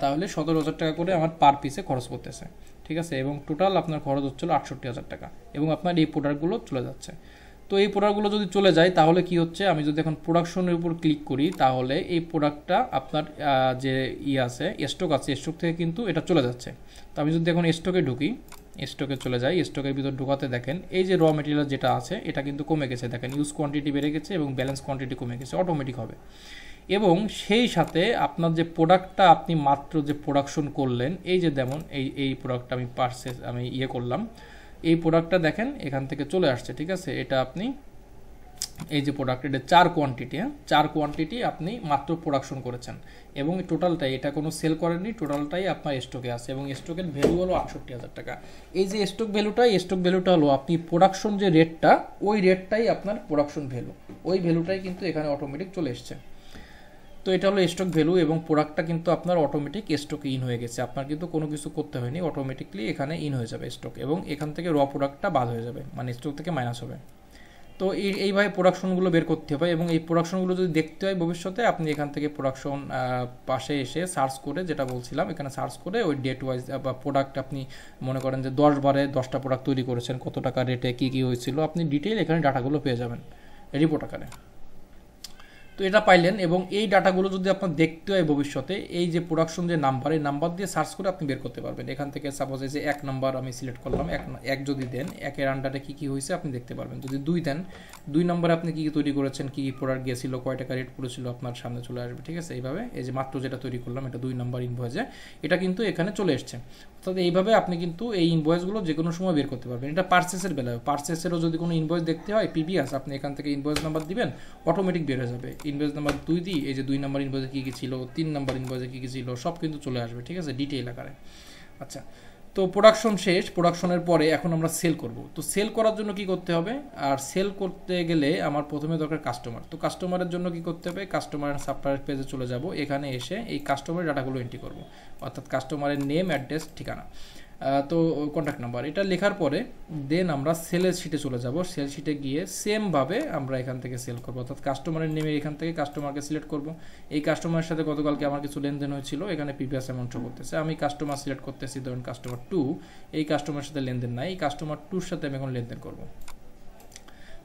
তাহলে 17,000 টাকা করে আমার পার পিসে খরচ পড়তেছে, ঠিক আছে। এবং টোটাল আপনার খরচ হচ্ছিল 68,000 টাকা, এবং আপনার এই প্রোডাক্টগুলো চলে যাচ্ছে। তো এই প্রোডাক্টগুলো যদি চলে যায় তাহলে কি হচ্ছে, আমি যদি এখন প্রোডাকশনের উপর ক্লিক করি তাহলে এই প্রোডাক্টটা আপনার যে আছে স্টক আছে, স্টক থেকে কিন্তু এটা চলে যাচ্ছে। তো আমি যদি এখন স্টকে ঢুকি, স্টকে চলে যাই, স্টকের ভিতর ঢোকাতে দেখেন এই যে র মেটেরিয়াল যেটা আছে এটা কিন্তু কমে গেছে, দেখেন ইউজ কোয়ান্টিটি বেড়ে গেছে এবং ব্যালেন্স কোয়ান্টিটি কমে গেছে, অটোমেটিক হবে। এবং সেই সাথে আপনার যে প্রোডাক্টটা আপনি মাত্র যে প্রোডাকশন করলেন, এই যে যেমন এই প্রোডাক্টটা আমি করলাম, এই প্রোডাক্টটা দেখেন এখান থেকে চলে আসছে, ঠিক আছে। এটা আপনি এই যে প্রোডাক্ট, এটা 4 কোয়ান্টিটি, 4 কোয়ান্টিটি আপনি মাত্র প্রোডাকশন করেছেন, এবং টোটালটাই এটা কোনো সেল করেননি, টোটালটাই আপনার স্টকে আছে, এবং স্টকের ভ্যালু হলো 68,000 টাকা। এই যে স্টক ভ্যালুটা হলো আপনি প্রোডাকশন যে রেটটা, ওই রেটটাই আপনার প্রোডাকশন ভ্যালু, ওই ভ্যালুটাই কিন্তু এখানে অটোমেটিক চলে এসছে। তো এটা হলো স্টক ভ্যালু, এবং প্রোডাক্টটা কিন্তু আপনার অটোমেটিক স্টকে ইন হয়ে গেছে, আপনার কিন্তু কোনো কিছু করতে হয়নি, অটোমেটিকলি এখানে ইন হয়ে যাবে স্টক, এবং এখান থেকে র প্রোডাক্টটা বাদ হয়ে যাবে, মানে স্টক থেকে মাইনাস হবে। তো এইভাবে প্রোডাকশনগুলো বের করতে হবে, এবং এই প্রোডাকশনগুলো যদি দেখতে হয় ভবিষ্যতে, আপনি এখান থেকে প্রোডাকশন পাশে এসে সার্চ করে, যেটা বলছিলাম এখানে সার্চ করে ওই ডেট ওয়াইজ বা প্রোডাক্ট আপনি মনে করেন যে 10 বারে 10টা প্রোডাক্ট তৈরি করেছেন, কত টাকা রেটে কী কী হয়েছিল, আপনি ডিটেইল এখানে ডাটাগুলো পেয়ে যাবেন রিপোর্ট আকারে। তো এটা পাইলেন, এবং এই ডাটাগুলো যদি আপনার দেখতে হয় ভবিষ্যতে, এই যে প্রোডাকশন যে নাম্বার, এই নাম্বার দিয়ে সার্চ করে আপনি বের করতে পারবেন। এখান থেকে সাপোজ এই যে 1 নাম্বার আমি সিলেক্ট করলাম, এক যদি দেন, 1-এর আন্ডারে কী কী হয়েছে আপনি দেখতে পারবেন। যদি 2 দেন, 2 নম্বরে আপনি কী কী তৈরি করেছেন, কী কী প্রোডাক্ট গিয়েছিল, কয় টাকা রেট পড়েছিল, আপনার সামনে চলে আসবে, ঠিক আছে। এইভাবে এই যে মাত্র যেটা তৈরি করলাম, এটা 2 নাম্বার ইনভয়েসে, এটা কিন্তু এখানে চলে এসছে। অর্থাৎ এইভাবে আপনি কিন্তু এই ইনভয়েসগুলো যে কোনো সময় বের করতে পারবেন। এটা পারচেসের বেলায়, পারচেসেরও যদি কোনো ইনভয়েস দেখতে হয় পিবিএস, আপনি এখান থেকে ইনভয়েস নাম্বার দিবেন, অটোমেটিক বের হয়ে যাবে। ইনভয়েস নাম্বার 2 দিই, এই যে 2 নাম্বার ইনভয়েসে কী কী ছিল, 3 নাম্বার ইনভয়েসে কী কী ছিল, সব কিন্তু চলে আসবে, ঠিক আছে, ডিটেইল আকারে। আচ্ছা, তো প্রোডাকশন শেষ, প্রোডাকশনের পরে এখন আমরা সেল করব। তো সেল করার জন্য কি করতে হবে, আর সেল করতে গেলে আমার প্রথমে দরকার কাস্টমার। তো কাস্টমারের জন্য কি করতে হবে, কাস্টমারের সাপ্লায়ার পেজে চলে যাব, এখানে এসে এই কাস্টমারের ডাটাগুলো এন্ট্রি করব, অর্থাৎ কাস্টমারের নেম, অ্যাড্রেস, ঠিকানা, তো কন্ট্যাক্ট নাম্বার, এটা লেখার পরে দেন আমরা সেলের শিটে চলে যাব। সেল শিটে গিয়ে সেমভাবে আমরা এখান থেকে সেল করব, অর্থাৎ কাস্টমারের নেমে এখান থেকে কাস্টমারকে সিলেক্ট করব। এই কাস্টমারের সাথে গতকালকে আমার কিছু লেনদেন হয়েছিল, এখানে প্রিভিয়াস অ্যামাউন্ট শো করতেছে, আমি কাস্টমার সিলেক্ট করতেছি, ধরুন কাস্টমার 2, এই কাস্টমারের সাথে লেনদেন নাই, এই কাস্টমার 2-র সাথে আমি এখন লেনদেন করব।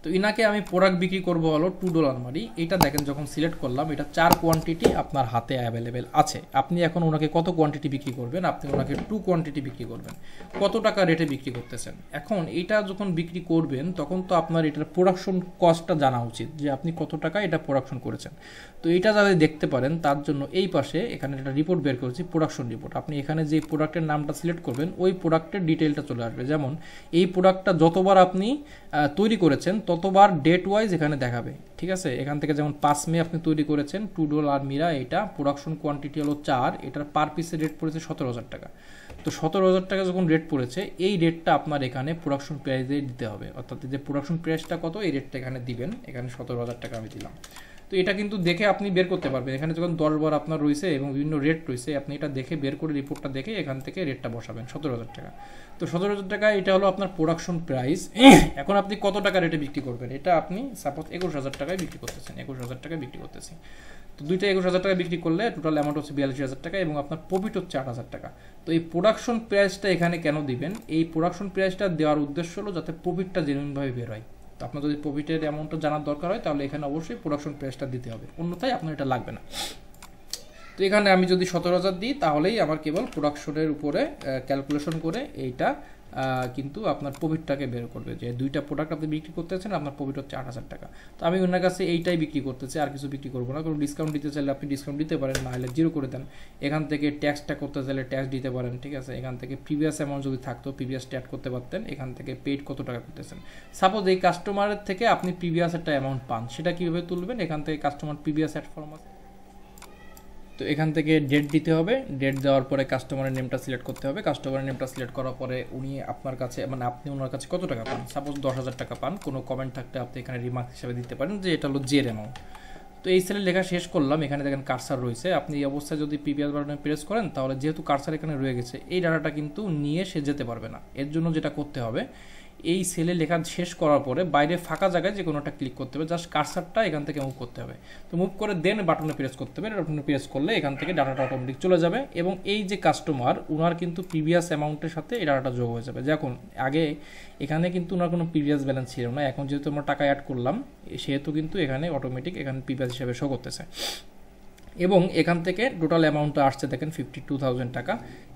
তো ইনাকে আমি প্রোডাক্ট বিক্রি করবো হলো $2 মারি। এটা দেখেন যখন সিলেক্ট করলাম, এটা 4 কোয়ান্টিটি আপনার হাতে অ্যাভেলেবেল আছে। আপনি এখন ওনাকে কত কোয়ান্টিটি বিক্রি করবেন, আপনি ওনাকে 2 কোয়ান্টিটি বিক্রি করবেন, কত টাকা রেটে বিক্রি করতেছেন। এখন এটা যখন বিক্রি করবেন তখন তো আপনার এটার প্রোডাকশন কস্টটা জানা উচিত, যে আপনি কত টাকা এটা প্রোডাকশন করেছেন। তো এটা যাতে দেখতে পারেন তার জন্য এই পাশে এখানে একটা রিপোর্ট বের করেছি, প্রোডাকশন রিপোর্ট। আপনি এখানে যে প্রোডাক্টের নামটা সিলেক্ট করবেন ওই প্রোডাক্টের ডিটেলটা চলে আসবে। যেমন এই প্রোডাক্টটা যতবার আপনি তৈরি করেছেন ততবার ডেট ওয়াইজ এখানে দেখাবে, ঠিক আছে। এখান থেকে যেমন 5 মে আপনি তৈরি করেছেন, $2 মিরা, এটা প্রোডাকশন কোয়ান্টিটি হলো 4, এটার পার পিসের রেট পড়েছে 17,000 টাকা। তো 17,000 টাকা যখন রেট পড়েছে, এই রেটটা আপনার এখানে প্রোডাকশন প্রাইসে দিতে হবে, অর্থাৎ যে প্রোডাকশন প্রাইসটা কত এই রেটটা এখানে দিবেন। এখানে 17,000 টাকা আমি দিলাম। তো এটা কিন্তু দেখে আপনি বের করতে পারবেন, এখানে যখন 10 বার আপনার রয়েছে এবং বিভিন্ন রেট রয়েছে, আপনি এটা দেখে বের করে রিপোর্টটা দেখে এখান থেকে রেটটা বসাবেন 17,000 টাকা। তো 17,000 টাকা এটা হলো আপনার প্রোডাকশন প্রাইস। এখন আপনি কত টাকা রেটে বিক্রি করবেন, এটা আপনি সাপোজ 21,000 টাকায় বিক্রি করতেছেন, 21,000 টাকায় বিক্রি করতেছেন। তো দুইটা 21,000 টাকা বিক্রি করলে টোটাল অ্যামাউন্ট হচ্ছে 42,000 টাকা, এবং আপনার প্রফিট হচ্ছে 8,000 টাকা। তো এই প্রোডাকশন প্রাইসটা এখানে কেন দিবেন, এই প্রোডাকশন প্রাইসটা দেওয়ার উদ্দেশ্য হলো যাতে প্রফিটটা জেনুইনভাবে বের হয়, তো আপনার যদি প্রফিটের অ্যামাউন্টটা জানার দরকার হয় তাহলে এখানে অবশ্যই প্রোডাকশন প্রাইসটা দিতে হবে, অন্যথায় আপনার এটা লাগবে না। তো এখানে আমি যদি 17,000 দিই তাহলেই আমার কেবল প্রোডাকশনের উপরে ক্যালকুলেশন করে এইটা কিন্তু আপনার প্রফিটটাকে বের করবে, যে দুইটা প্রোডাক্ট আপনি বিক্রি করতেছেন, আপনার প্রফিট হচ্ছে 8,000 টাকা। তো আমি ওনার কাছে এইটাই বিক্রি করতেছি, আর কিছু বিক্রি করবো না। কোনো ডিসকাউন্ট দিতে চাইলে আপনি ডিসকাউন্ট দিতে পারেন, না হলে জিরো করে দেন। এখান থেকে ট্যাক্সটা করতে চাইলে ট্যাক্স দিতে পারেন, ঠিক আছে। এখান থেকে প্রিভিয়াস অ্যামাউন্ট যদি থাকতো প্রিভিয়াসটা অ্যাড করতে পারতেন। এখান থেকে পেইড কত টাকা করতেছেন, সাপোজ এই কাস্টমারের থেকে আপনি প্রিভিয়াস একটা অ্যামাউন্ট পান, সেটা কীভাবে তুলবেন? এখান থেকে কাস্টমার প্রিভিয়াস অ্যাড ফর্ম আছে, তো এখান থেকে ডেট দিতে হবে। ডেট দেওয়ার পরে কাস্টমারের নেমটা সিলেক্ট করতে হবে। কাস্টমারের নেমটা সিলেক্ট করার পরে উনি আপনার কাছে, মানে আপনি ওনার কাছে কত টাকা পান, সাপোজ 10,000 টাকা পান। কোনো কমেন্ট থাকলে আপনি এখানে রিমার্ক হিসাবে দিতে পারেন যে এটা হলো জের অ্যামাউন্ট। তো এই সেলের লেখা শেষ করলাম। এখানে দেখেন কার্সার রয়েছে, আপনি এই অবস্থায় যদি প্রিভিয়াস বাটনে প্রেস করেন তাহলে যেহেতু কার্সার এখানে রয়ে গেছে, এই ডাটাটা কিন্তু নিয়ে সে যেতে পারবে না। এর জন্য যেটা করতে হবে, এই সেলে লেখা শেষ করার পরে বাইরে ফাঁকা জায়গায় যে কোনোটা ক্লিক করতে হবে, জাস্ট কার্সারটা এখান থেকে মুভ করতে হবে। তো মুভ করে দেন বাটনে প্রেস করতে হবে। বাটনে প্রেস করলে এখান থেকে ডাটাটা অটোমেটিক চলে যাবে, এবং এই যে কাস্টমার ওনার কিন্তু প্রিভিয়াস অ্যামাউন্টের সাথে এই ডাটাটা যোগ হয়ে যাবে। যখন আগে এখানে কিন্তু ওনার কোনো প্রিভিয়াস ব্যালেন্স ছিল না, এখন যেহেতু আমরা টাকা অ্যাড করলাম সেহেতু কিন্তু এখানে অটোমেটিক এখানে প্রিভিয়াস হিসাবে শো করতেছে। এবং এখান থেকে টোটাল অ্যামাউন্টটা আসছে দেখেন 52,000 টাকা।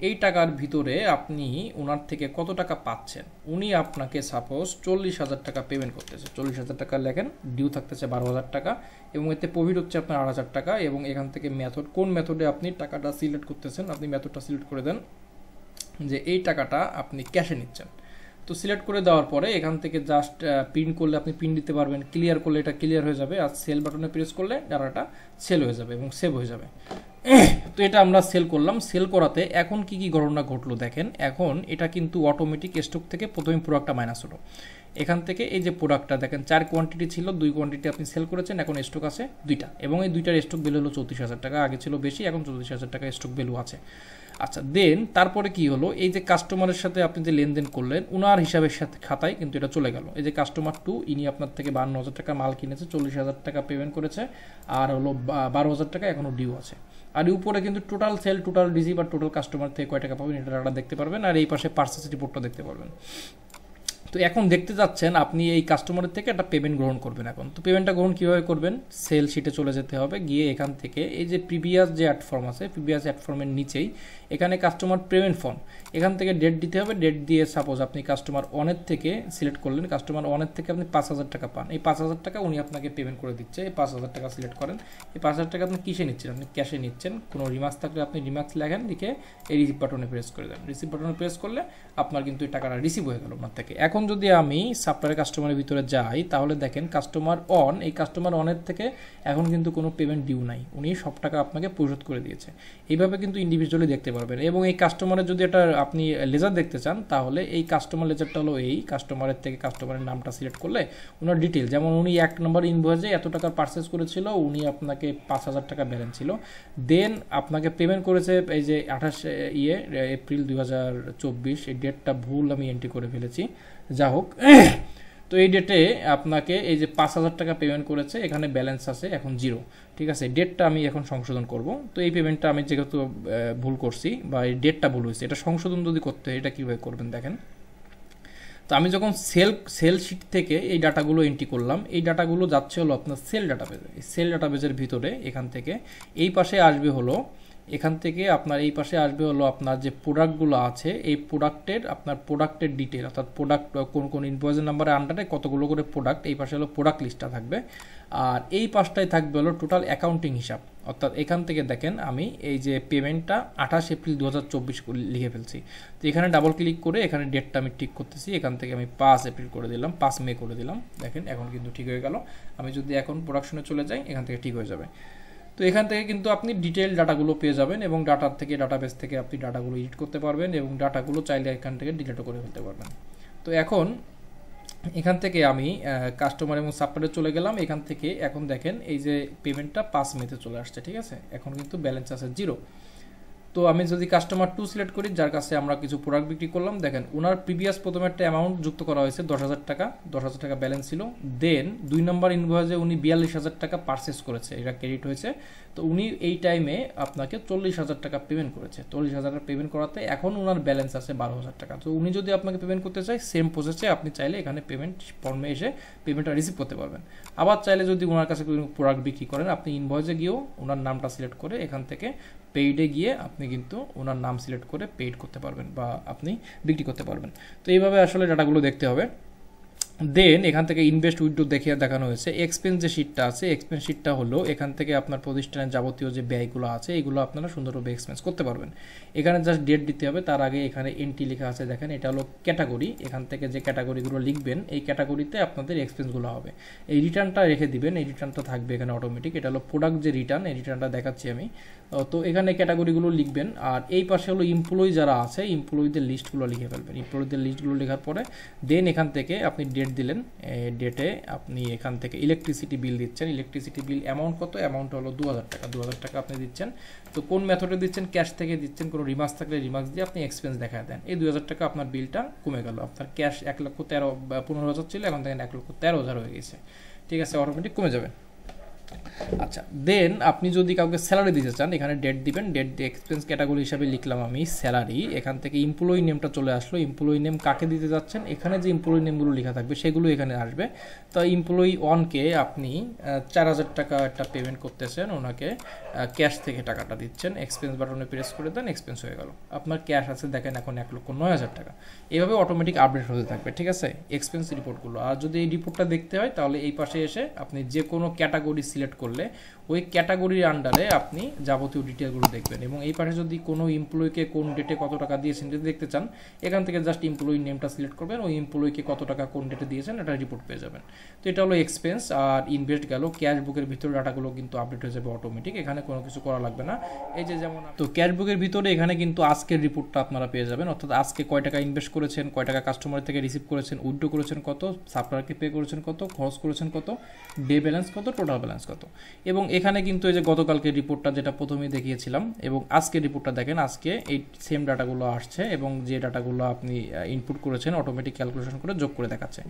এই টাকার ভিতরে আপনি ওনার থেকে কত টাকা পাচ্ছেন, উনি আপনাকে সাপোজ 40,000 টাকা পেমেন্ট করতেছে। 40,000 টাকা লেখেন, ডিউ থাকতেছে 12,000 টাকা, এবং এতে প্রফিট হচ্ছে আপনার 8,000 টাকা। এবং এখান থেকে মেথড, কোন মেথডে আপনি টাকাটা সিলেক্ট করতেছেন, আপনি মেথডটা সিলেক্ট করে দেন যে এই টাকাটা আপনি ক্যাশে নিচ্ছেন। তো সিলেক্ট করে দেওয়ার পরে এখান থেকে জাস্ট প্রিন্ট করলে আপনি প্রিন্ট দিতে পারবেন, ক্লিয়ার করলে এটা ক্লিয়ার হয়ে যাবে, আর সেল বাটনে প্রেস করলে ডাটাটা সেল হয়ে যাবে এবং সেভ হয়ে যাবে। তো এটা আমরা সেল করলাম। সেল করাতে এখন কি ঘটনা ঘটলো দেখেন, এখন এটা কিন্তু অটোমেটিক স্টক থেকে প্রথমে প্রোডাক্টটা মাইনাস হলো। এখান থেকে এই যে প্রোডাক্টটা দেখেন 4 কোয়ান্টিটি ছিল, 2 কোয়ান্টিটি আপনি সেল করেছেন, এখন স্টক আছে 2টা, এবং এই 2টার স্টক ভ্যালু হলো 34,000 টাকা। আগে ছিল বেশি, এখন 34,000 টাকা স্টক ভ্যালু আছে। আচ্ছা, দেন তারপরে কি হলো, এই যে কাস্টমারের সাথে আপনি যে লেনদেন করলেন ওনার হিসাবের সাথে খাতায় কিন্তু এটা চলে গেল। এই যে কাস্টমার 2, ইনি আপনার থেকে 52,000 টাকা মাল কিনেছে, 40,000 টাকা পেমেন্ট করেছে, আর হলো 12,000 টাকা এখনও ডিউ আছে। আর উপরে কিন্তু টোটাল সেল, টোটাল রিসিভ আর টোটাল কাস্টমার থেকে কয় টাকা পাবেন এটা দেখতে পারবেন, আর এই পাশে পার্চেস রিপোর্টটা দেখতে পারবেন। তো এখন দেখতে যাচ্ছেন আপনি এই কাস্টমারের থেকে একটা পেমেন্ট গ্রহণ করবেন। এখন তো পেমেন্টটা গ্রহণ কীভাবে করবেন, সেল শিটে চলে যেতে হবে, গিয়ে এখান থেকে এই যে প্রিভিয়াস যে অ্যাড ফর্ম আছে, প্রিভিয়াস অ্যাড ফর্মের নিচেই এখানে কাস্টমার পেমেন্ট ফর্ম, এখান থেকে ডেট দিতে হবে। ডেট দিয়ে সাপোজ আপনি কাস্টমার 1-এর থেকে সিলেক্ট করলেন, কাস্টমার 1-এর থেকে আপনি 5,000 টাকা পান, এই 5,000 টাকা উনি আপনাকে পেমেন্ট করে দিচ্ছে। এই 5,000 টাকা সিলেক্ট করেন, এই 5,000 টাকা আপনি কিসে নিচ্ছেন, আপনি ক্যাশে নিচ্ছেন। কোনো রিমার্কস থাকলে আপনি রিমার্কস লেখেন, লিখে এই রিসিভ বাটনে প্রেস করে দেন। রিসিভ বাটনে প্রেস করলে আপনার কিন্তু এই টাকাটা রিসিভ হয়ে গেল আপনার থেকে। এখন যদি আমি সাপ্লায়ার কাস্টমারের ভিতরে যাই তাহলে দেখেন কাস্টমার 1, এই কাস্টমার 1-এর থেকে এখন কিন্তু কোনো পেমেন্ট ডিউ নাই, উনি সব টাকা আপনাকে পরিশোধ করে দিয়েছে। এইভাবে কিন্তু ইন্ডিভিজুয়ালি দেখতে পারবেন। এবং এই কাস্টমারের যদি এটা আপনি লেজার দেখতে চান তাহলে এই কাস্টমার লেজারটা হলো এই কাস্টমারের থেকে কাস্টমারের নামটা সিলেক্ট করলে ওনার ডিটেল, যেমন উনি 1 নম্বর ইনভয়েসে এত টাকার পারচেস করেছিল, উনি আপনাকে 5,000 টাকা ব্যালেন্স ছিল, দেন আপনাকে পেমেন্ট করেছে এই যে 28 এপ্রিল 2024, এই ডেটটা ভুল আমি এন্ট্রি করে ফেলেছি, যা হোক। তো এই ডেটে আপনাকে এই যে 5,000 টাকা পেমেন্ট করেছে, এখানে ব্যালেন্স আছে এখন 0, ঠিক আছে। ডেটটা আমি এখন সংশোধন করব। তো এই পেমেন্টটা আমি যেহেতু ভুল করছি বা এই ডেটটা ভুল হয়েছে, এটা সংশোধন যদি করতে হয় এটা কীভাবে করবেন দেখেন। তো আমি যখন সেল শিট থেকে এই ডাটাগুলো এন্ট্রি করলাম, এই ডাটাগুলো যাচ্ছে হলো আপনার সেল ডাটাবেজে। এই সেল ডাটাবেজের ভিতরে এখান থেকে এই পাশে আসবে হলো, এখান থেকে আপনার এই পাশে আসবে হলো আপনার যে প্রোডাক্টগুলো আছে, এই প্রোডাক্টের ডিটেল, অর্থাৎ প্রোডাক্ট কোন ইনভয়েসের নাম্বারের আন্ডারে কতগুলো করে প্রোডাক্ট, এই পাশে হলো প্রোডাক্ট লিস্টটা থাকবে। আর এই পাশটায় থাকবে হলো টোটাল অ্যাকাউন্টিং হিসাব। অর্থাৎ এখান থেকে দেখেন আমি এই যে পেমেন্টটা 28 এপ্রিল 2024 লিখে ফেলছি। তো এখানে ডাবল ক্লিক করে এখানে ডেটটা আমি ঠিক করতেছি, এখান থেকে আমি 5 এপ্রিল করে দিলাম, 5 মে করে দিলাম। দেখেন এখন কিন্তু ঠিক হয়ে গেল। আমি যদি এখন প্রোডাকশনে চলে যাই এখান থেকে ঠিক হয়ে যাবে। তো এখান থেকে কিন্তু আপনি ডিটেল ডাটাগুলো পেয়ে যাবেন, এবং ডাটার থেকে ডাটাবেস থেকে আপনি ডাটাগুলো এডিট করতে পারবেন, এবং ডাটাগুলো চাইলে এখান থেকে ডিলিটও করে ফেলতে পারবেন। তো এখন এখান থেকে আমি কাস্টমার এবং সাপ্লায়ারে চলে গেলাম। এখান থেকে এখন দেখেন এই যে পেমেন্টটা 5 মেতে চলে আসছে, ঠিক আছে। এখন কিন্তু ব্যালেন্স আছে 0। তো আমি যদি কাস্টমার 2 সিলেক্ট করি, যার কাছে আমরা কিছু প্রোডাক্ট বিক্রি করলাম, দেখেন ওনার প্রিভিয়াস প্রথমে একটা অ্যামাউন্ট যুক্ত করা হয়েছে 10,000 টাকা, 10,000 টাকা ব্যালেন্স ছিল। দেন 2 নম্বর ইনভয়েসে উনি 42,000 টাকা পারচেস করেছে, এটা ক্রেডিট হয়েছে। তো উনি এই টাইমে আপনাকে 40,000 টাকা পেমেন্ট করেছে। 40,000 টাকা পেমেন্ট করাতে এখন ওনার ব্যালেন্স আছে 12,000 টাকা। তো উনি যদি আপনাকে পেমেন্ট করতে চায়, সেম প্রসেসে আপনি চাইলে এখানে পেমেন্ট ফর্মে এসে পেমেন্টটা রিসিভ করতে পারবেন। আবার চাইলে যদি ওনার কাছে কোনো প্রোডাক্ট বিক্রি করেন, আপনি ইনভয়েসে গিয়েও ওনার নামটা সিলেক্ট করে এখান থেকে পেইডে গিয়ে আপনি কিন্তু ওনার নাম সিলেক্ট করে পেইড করতে পারবেন বা আপনি বিক্রি করতে পারবেন। তো এইভাবে আসলে ডাটাগুলো দেখতে হবে। দেন এখান থেকে ইনভেস্ট উইথড্র দেখানো হয়েছে। এক্সপেন্স যে শিটটা আছে, এক্সপেন্স শিটটা হলো এখান থেকে আপনার প্রতিষ্ঠানের যাবতীয় যে ব্যয়গুলো আছে এগুলো আপনারা সুন্দরভাবে এক্সপেন্স করতে পারবেন। এখানে জাস্ট ডেট দিতে হবে, তার আগে এখানে এন্ট্রি লেখা আছে, দেখেন এটা হলো ক্যাটাগরি। এখান থেকে যে ক্যাটাগরিগুলো লিখবেন এই ক্যাটাগরিতে আপনাদের এক্সপেন্সগুলো হবে। এই রিটার্নটা রেখে দিবেন, এই রিটার্নটা থাকবে এখানে অটোমেটিক। এটা হলো প্রোডাক্ট যে রিটার্ন, এই রিটার্নটা দেখাচ্ছি আমি। তো এখানে ক্যাটাগরিগুলো লিখবেন, আর এই পাশে হলো এমপ্লয়ি যারা আছে এমপ্লয়িদের লিস্টগুলো লিখে ফেলবেন। এমপ্লয়িদের লিস্টগুলো লেখার পরে দেন এখান থেকে আপনি ডেট দিলেন, ডেটে আপনি এখান থেকে ইলেকট্রিসিটি বিল দিচ্ছেন। ইলেকট্রিসিটি বিল অ্যামাউন্ট কত? অ্যামাউন্ট হলো 2,000 টাকা। 2,000 টাকা আপনি দিচ্ছেন। তো কোন মেথডে দিচ্ছেন? ক্যাশ থেকে দিচ্ছেন, কোনো রিমার্কস থাকলে রিমার্কস দিয়ে আপনি এক্সপেন্স দেখা দেন। এই 2,000 টাকা আপনার বিলটা কমে গেল। আপনার ক্যাশ 1,15,000 ছিল, এখন দেখেন 1,13,000 হয়ে গেছে। ঠিক আছে, অটোমেটিক কমে যাবে। আচ্ছা, দেন আপনি যদি কাউকে স্যালারি দিতে চান, এখানে ডেট দিবেন। ডেট দিয়ে এক্সপেন্স ক্যাটাগরি হিসাবে লিখলাম আমি স্যালারি। এখান থেকে এমপ্লয়ি নেমটা চলে আসলো। এমপ্লয়ি নেম কাকে দিতে যাচ্ছেন, এখানে যে এমপ্লয়ি নেমগুলো লেখা থাকবে সেগুলো এখানে আসবে। তো এমপ্লয়ি 1কে আপনি 4,000 টাকা একটা পেমেন্ট করতেছেন, ওনাকে ক্যাশ থেকে টাকাটা দিচ্ছেন। এক্সপেন্স বাটনে প্রেস করে দেন, এক্সপেন্স হয়ে গেল। আপনার ক্যাশ আছে দেখেন এখন 1,09,000 টাকা। এভাবে অটোমেটিক আপডেট হতে থাকবে। ঠিক আছে, এক্সপেন্স রিপোর্টগুলো। আর যদি এই রিপোর্টটা দেখতে হয় তাহলে এই পাশে এসে আপনি যে কোনো ক্যাটাগরি সিলেক্ট করলে ওই ক্যাটাগরির আন্ডারে আপনি যাবতীয় ডিটেলগুলো দেখবেন। এবং এই পাশে যদি কোনো এমপ্লয়িকে কোন ডেটে কত টাকা দিয়েছেন যদি দেখতে চান, এখান থেকে জাস্ট এমপ্লয়ি নেমটা সিলেক্ট করবেন, ওই এমপ্লয়িকে কত টাকা কোন ডেটে দিয়েছেন এটা রিপোর্ট পেয়ে যাবেন। তো এটা হলো এক্সপেন্স। আর ইনভেস্ট গেল, ক্যাশ বুকের ভিতরে ডাটাগুলো কিন্তু আপডেট হয়ে যাবে অটোমেটিক, এখানে কোনো কিছু করা লাগবে না। এই যে যেমন তো ক্যাশ বুকের ভিতরে এখানে কিন্তু আজকের রিপোর্টটা আপনারা পেয়ে যাবেন, অর্থাৎ আজকে কয় টাকা ইনভেস্ট করেছেন, কয় টাকা কাস্টমার থেকে রিসিভ করেছেন, উইথড্র করেছেন কত, সাপ্লায়ারকে পে করেছেন কত, খরচ করেছেন কত, ডে ব্যালেন্স কত, টোটাল ব্যালেন্স কত। এবং এখানে কিন্তু এই যে গতকালকে রিপোর্টটা যেটা প্রথমেই দেখিয়েছিলাম এবং আজকের রিপোর্টটা দেখেন, আজকে এই সেম ডাটাগুলো আসছে এবং যে ডাটাগুলো আপনি ইনপুট করেছেন অটোমেটিক ক্যালকুলেশন করে যোগ করে দেখাচ্ছে।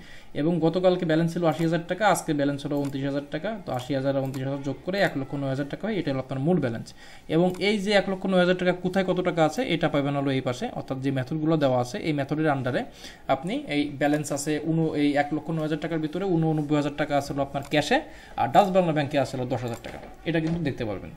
এবং গতকালকে ব্যালেন্স ছিল 80,000 টাকা, আজকে ব্যালেন্স হলো 29,000 টাকা। তো 80,000 আর 29,000 যোগ করে 1,09,000 টাকা হয়, এটা হলো আপনার মূল ব্যালেন্স। এবং এই যে 1,09,000 টাকা কোথায় কত টাকা আছে এটা পাবেন হলো এই পাশে, অর্থাৎ যে মেথডগুলো দেওয়া আছে এই মেথডের আন্ডারে আপনি এই ব্যালেন্স আছে এই 1,09,000 টাকার ভিতরে 89,000 টাকা আছে হলো আপনার ক্যাশে, আর ডাচ বাংলা ব্যাংকে আছে হলো 10,000 টাকা। এটা কিন্তু দেখতে পারবেন।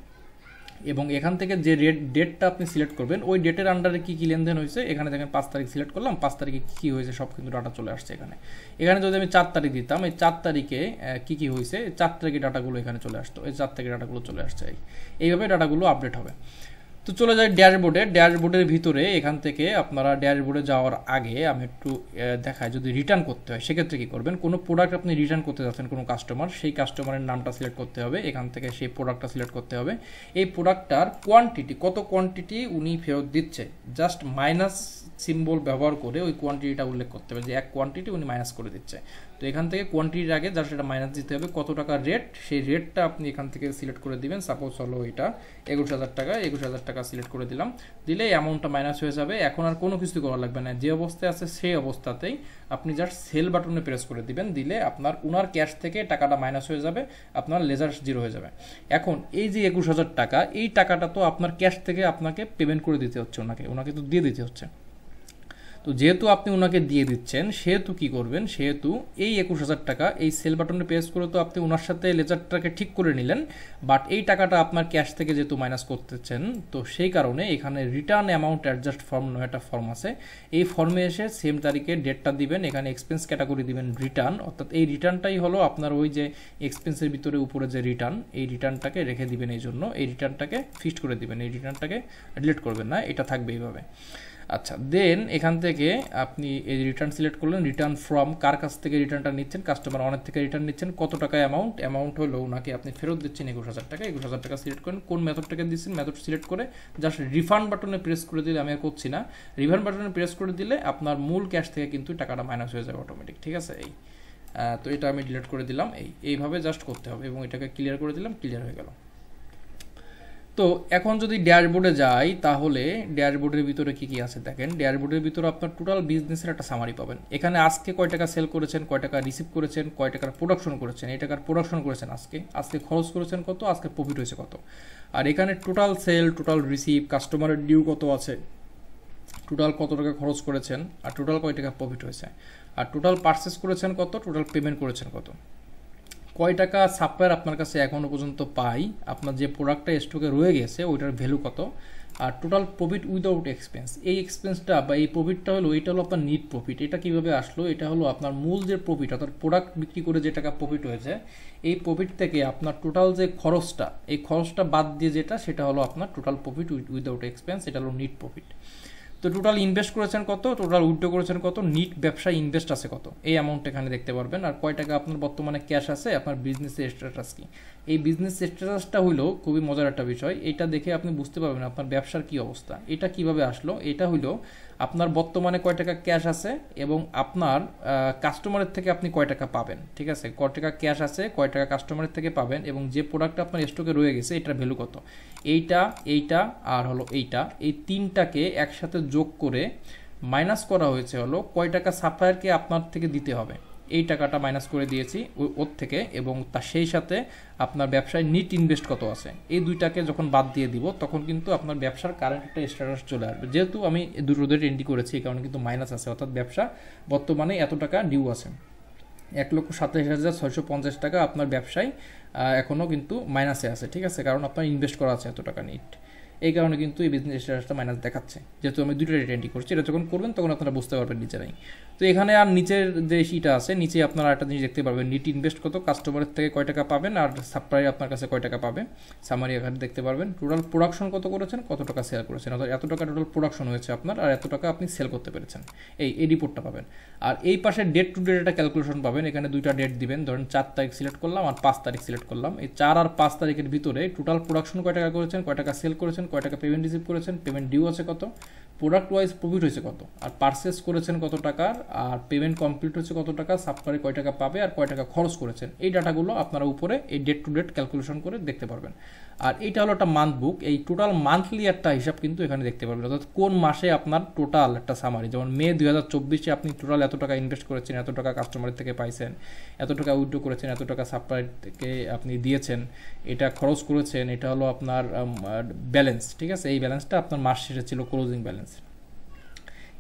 এবং এখান থেকে যে ডেটটা আপনি সিলেক্ট করবেন ওই ডেটের আন্ডারে কী কী লেনদেন হয়েছে, এখানে দেখেন 5 তারিখ সিলেক্ট করলাম, 5 তারিখে কী হয়েছে সব কিন্তু ডাটা চলে আসছে এখানে। এখানে যদি আমি 4 তারিখ দিতাম, এই 4 তারিখে কী কী হয়েছে 4 তারিখে ডাটাগুলো এখানে চলে আসতো, এই 4 তারিখে ডাটাগুলো চলে আসছে। এইভাবে ডাটাগুলো আপডেট হবে। তো চলে যায় ড্যাশবোর্ডে। ড্যাশবোর্ডের ভিতরে এখান থেকে আপনারা ড্যাশবোর্ডে যাওয়ার আগে আমি একটু দেখাই, যদি রিটার্ন করতে হয় সেক্ষেত্রে কী করবেন। কোনো প্রোডাক্ট আপনি রিটার্ন করতে যাচ্ছেন কোনো কাস্টমার, সেই কাস্টমারের নামটা সিলেক্ট করতে হবে, এখান থেকে সেই প্রোডাক্টটা সিলেক্ট করতে হবে। এই প্রোডাক্টটার কোয়ান্টিটি, কত কোয়ান্টিটি উনি ফেরত দিচ্ছে, জাস্ট মাইনাস সিম্বল ব্যবহার করে ওই কোয়ান্টিটিটা উল্লেখ করতে হবে যে 1 কোয়ান্টিটি উনি মাইনাস করে দিচ্ছে। তো এখান থেকে কোয়ান্টিটির আগে জাস্ট এটা মাইনাস দিতে হবে, কত টাকা রেট, সেই রেটটা আপনি এখান থেকে সিলেক্ট করে দিবেন। সাপোজ হলো এটা 21,000 টাকা, 21,000 টাকা সিলেক্ট করে দিলাম, দিলে অ্যামাউন্টটা মাইনাস হয়ে যাবে। এখন আর কোনো কিছু করা লাগবে না, যে অবস্থায় আছে সেই অবস্থাতেই আপনি জাস্ট সেল বাটনে প্রেস করে দিবেন, দিলে আপনার উনার ক্যাশ থেকে টাকাটা মাইনাস হয়ে যাবে, আপনার লেজার জিরো হয়ে যাবে। এখন এই যে 21,000 টাকা, এই টাকাটা তো আপনার ক্যাশ থেকে আপনাকে পেমেন্ট করে দিতে হচ্ছে, ওনাকে তো দিয়ে দিতে হচ্ছে। তো যেহেতু আপনি ওনাকে দিয়ে দিচ্ছেন সেহেতু কি করবেন, সেহেতু এই 21,000 টাকা এই সেল বাটনে প্রেস করে তো আপনি ওনার সাথে লেজারটাকে ঠিক করে নিলেন, বাট এই টাকাটা আপনার ক্যাশ থেকে যেহেতু মাইনাস করতেছেন, তো সেই কারণে এখানে রিটার্ন অ্যামাউন্ট অ্যাডজাস্ট ফর্ম নয় একটা ফর্ম আছে, এই ফর্মে এসে সেম তারিখে ডেটটা দিবেন, এখানে এক্সপেন্স ক্যাটাগরি দিবেন রিটার্ন, অর্থাৎ এই রিটার্নটাই হলো আপনার ওই যে এক্সপেন্সের ভিতরে উপরে যে রিটার্ন, এই রিটার্নটাকে রেখে দিবেন, এই জন্য এই রিটার্নটাকে ফিক্সড করে দিবেন, এই রিটার্নটাকে ডিলিট করবেন না, এটা থাকবে এইভাবে। আচ্ছা, দেন এখান থেকে আপনি এই রিটার্ন সিলেক্ট করলেন, রিটার্ন ফ্রম কার কাছ থেকে রিটার্নটা নিচ্ছেন, কাস্টমার অনেক থেকে রিটার্ন নিচ্ছেন, কত টাকা অ্যামাউন্ট হলো ওনাকে আপনি ফেরত দিচ্ছেন 21,000 টাকা। 21,000 টাকা সিলেক্ট করেন, কোন মেথডটাকে দিচ্ছেন মেথড সিলেক্ট করে জাস্ট রিফান্ড বাটনে প্রেস করে দিলে, আমি আর করছি না, রিফান্ড বাটনে প্রেস করে দিলে আপনার মূল ক্যাশ থেকে কিন্তু টাকাটা মাইনাস হয়ে যাবে অটোমেটিক। ঠিক আছে, তো এটা আমি ডিলিট করে দিলাম, এইভাবে জাস্ট করতে হবে এবং এটাকে ক্লিয়ার করে দিলাম, ক্লিয়ার হয়ে গেল। তো এখন যদি ড্যাশবোর্ডে যাই তাহলে ড্যাশবোর্ডের ভিতরে কি কি আছে দেখেন। ড্যাশবোর্ডের ভিতরে আপনার টোটাল বিজনেসের একটা সামারি পাবেন। এখানে আজকে কয় টাকা সেল করেছেন, কয় টাকা রিসিভ করেছেন, কয় টাকার প্রোডাকশন করেছেন, এই টাকার প্রোডাকশন করেছেন আজকে খরচ করেছেন কত, আজকে প্রফিট হয়েছে কত। আর এখানে টোটাল সেল, টোটাল রিসিভ, কাস্টমারের ডিউ কত আছে, টোটাল কত টাকা খরচ করেছেন, আর টোটাল কয় টাকা প্রফিট হয়েছে, আর টোটাল পারচেস করেছেন কত, টোটাল পেমেন্ট করেছেন কত, কয় টাকা সাপ্লায়ার আপনার কাছে এখনও পর্যন্ত পাই, আপনার যে প্রোডাক্টটা স্টকে রয়ে গেছে ওইটার ভ্যালু কত, আর টোটাল প্রফিট উইদাউট এক্সপেন্স। এই এক্সপেন্সটা বা এই প্রফিটটা হলো, এটা হলো আপনার নিট প্রফিট। এটা কিভাবে আসলো, এটা হলো আপনার মূল যে প্রফিট অর্থাৎ প্রোডাক্ট বিক্রি করে যে টাকা প্রফিট হয়েছে, এই প্রফিট থেকে আপনার টোটাল যে খরচটা, এই খরচটা বাদ দিয়ে যেটা, সেটা হলো আপনার টোটাল প্রফিট উইদাউট এক্সপেন্স, এটা হলো নিট প্রফিট। তো টোটাল ইনভেস্ট করেছেন কত, টোটাল উইথড্র করেছেন কত, নিট ব্যবসায় ইনভেস্ট আছে কত, এই অ্যামাউন্ট এখানে দেখতে পারবেন। আর কয় টাকা আপনার বর্তমানে ক্যাশ আছে, আপনার বিজনেসের স্ট্যাটাস কি। এই বিজনেস স্ট্যাটাসটা হইলো খুবই মজার একটা বিষয়। এটা দেখে আপনি বুঝতে পারবেন আপনার ব্যবসার কি অবস্থা। এটা কিভাবে আসলো, এটা হইলো আপনার বর্তমানে কয় টাকা ক্যাশ আছে এবং আপনার কাস্টমারের থেকে আপনি কয় টাকা পাবেন। ঠিক আছে, কয় টাকা ক্যাশ আছে, কয় টাকা কাস্টমারের থেকে পাবেন, এবং যে প্রোডাক্টটা আপনার স্টকে রয়ে গেছে এটার ভ্যালু কত। এইটা আর হলো এইটা, এই তিনটাকে একসাথে যোগ করে মাইনাস করা হয়েছে হলো কয় টাকা সাপ্লায়ারকে আপনার থেকে দিতে হবে, এই টাকাটা মাইনাস করে দিয়েছি ওর থেকে, এবং তার সেই সাথে আপনার ব্যবসায় নিট ইনভেস্ট কত আছে, এই দুইটাকে যখন বাদ দিয়ে দিব তখন কিন্তু আপনার ব্যবসার কারেন্ট একটা স্ট্যাটাস চলে আসবে। যেহেতু আমি দুটোদের এন্ট্রি করেছি এই কারণে কিন্তু মাইনাস আছে, অর্থাৎ ব্যবসা বর্তমানে এত টাকা ডিউ আছে, 1,27,650 টাকা আপনার ব্যবসায় এখনও কিন্তু মাইনাসে আছে। ঠিক আছে, কারণ আপনার ইনভেস্ট করা আছে এত টাকা নিট, এই কারণে কিন্তু এই বিজনেস স্ট্যাটাসটা মাইনাস দেখাচ্ছে। যেহেতু আমি দুটো রেট এন্ট্রি করছি, এটা যখন করবেন তখন আপনারা বুঝতে পারবেন নিজেরাই। তো এখানে আর নিচের যে শিটা আছে, নিচে আপনারা একটা জিনিস দেখতে পারবেন, নিট ইনভেস্ট কত, কাস্টমারের থেকে কয় টাকা পাবেন, আর সাপ্লায়ার আপনার কাছে কয় টাকা পাবে, সামারি এখানে দেখতে পারবেন। টোটাল প্রোডাকশন কত করেছেন, কত টাকা সেল করেছেন, অর্থাৎ এত টাকা টোটাল প্রোডাকশন হয়েছে আপনার, আর এত টাকা আপনি সেল করতে পেরেছেন, এই রিপোর্টটা পাবেন। আর এই পাশে ডেট টু ডেট একটা ক্যালকুলেশন পাবেন। এখানে দুইটা ডেট দিবেন, ধরেন 4 তারিখ সিলেক্ট করলাম আর 5 তারিখ সিলেক্ট করলাম। এই 4 আর 5 তারিখের ভিতরে টোটাল প্রোডাকশন কয় টাকা করেছেন, কয় টাকা সেল করেছেন, কয় টাকা পেমেন্ট রিসিভ করেছেন, পেমেন্ট ডিউ আছে কত, প্রোডাক্ট ওয়াইজ প্রফিট হয়েছে কত, আর পারচেস করেছেন কত টাকার, আর পেমেন্ট কমপ্লিট হচ্ছে কত টাকা, সাপ্লায়ারে কয় টাকা পাবে, আর কয় টাকা খরচ করেছেন, এই ডাটাগুলো আপনারা উপরে এই ডেট টু ডেট ক্যালকুলেশন করে দেখতে পারবেন। আর এইটা হলো একটা মান্থ বুক, এই টোটাল মান্থলি একটা হিসাব কিন্তু এখানে দেখতে পারবেন, অর্থাৎ কোন মাসে আপনার টোটাল একটা সামারি। যেমন মে 2024-এ আপনি টোটাল এত টাকা ইনভেস্ট করেছেন, এত টাকা কাস্টমারের থেকে পাইছেন, এত টাকা উইথড্র করেছেন, এত টাকা সাপ্লায়ার থেকে আপনি দিয়েছেন, এটা খরচ করেছেন, এটা হলো আপনার ব্যালেন্স। ঠিক আছে, এই ব্যালেন্সটা আপনার মাস শেষে ছিল ক্লোজিং ব্যালেন্স।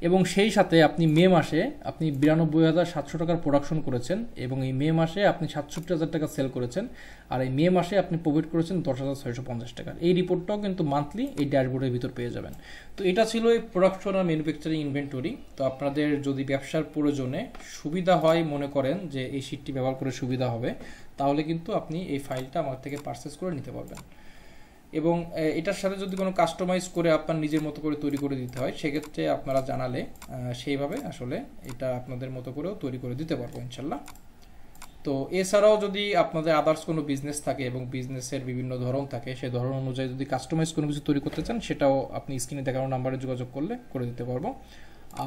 এবং সেই সাথে আপনি মে মাসে আপনি 92,700 টাকার প্রোডাকশন করেছেন, এবং এই মে মাসে আপনি 67,000 টাকা সেল করেছেন, আর এই মে মাসে আপনি প্রফিট করেছেন 10,650 টাকার। এই রিপোর্টটাও কিন্তু মান্থলি এই ড্যাশবোর্ডের ভিতর পেয়ে যাবেন। তো এটা ছিল এই প্রোডাকশন আর ম্যানুফ্যাকচারিং ইনভেন্টরি। তো আপনাদের যদি ব্যবসার প্রয়োজনে সুবিধা হয়, মনে করেন যে এই শিটটি ব্যবহার করে সুবিধা হবে, তাহলে কিন্তু আপনি এই ফাইলটা আমার থেকে পারচেস করে নিতে পারবেন। এবং এটার সাথে যদি কোনো কাস্টমাইজ করে আপনার নিজের মতো করে তৈরি করে দিতে হয়, সেক্ষেত্রে আপনারা জানালে সেইভাবে আসলে এটা আপনাদের মতো করেও তৈরি করে দিতে পারবো ইনশাল্লাহ। তো এছাড়াও যদি আপনাদের আদার্স কোনো বিজনেস থাকে এবং বিজনেসের বিভিন্ন ধরন থাকে, সেই ধরন অনুযায়ী যদি কাস্টমাইজ কোনো কিছু তৈরি করতে চান, সেটাও আপনি স্ক্রিনে দেখানো নাম্বারে যোগাযোগ করলে করে দিতে পারবো।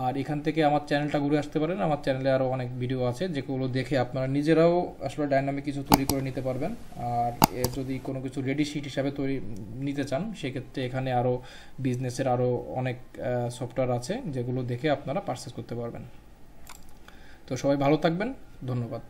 আর এখান থেকে আমার চ্যানেলটা ঘুরে আসতে পারেন, আমার চ্যানেলে আরও অনেক ভিডিও আছে যেগুলো দেখে আপনারা নিজেরাও আসলে ডাইনামিক কিছু তৈরি করে নিতে পারবেন। আর যদি কোনো কিছু রেডি শিট হিসাবে তৈরি নিতে চান, সেক্ষেত্রে এখানে আরও বিজনেসের আরও অনেক সফটওয়্যার আছে যেগুলো দেখে আপনারা পারচেস করতে পারবেন। তো সবাই ভালো থাকবেন, ধন্যবাদ।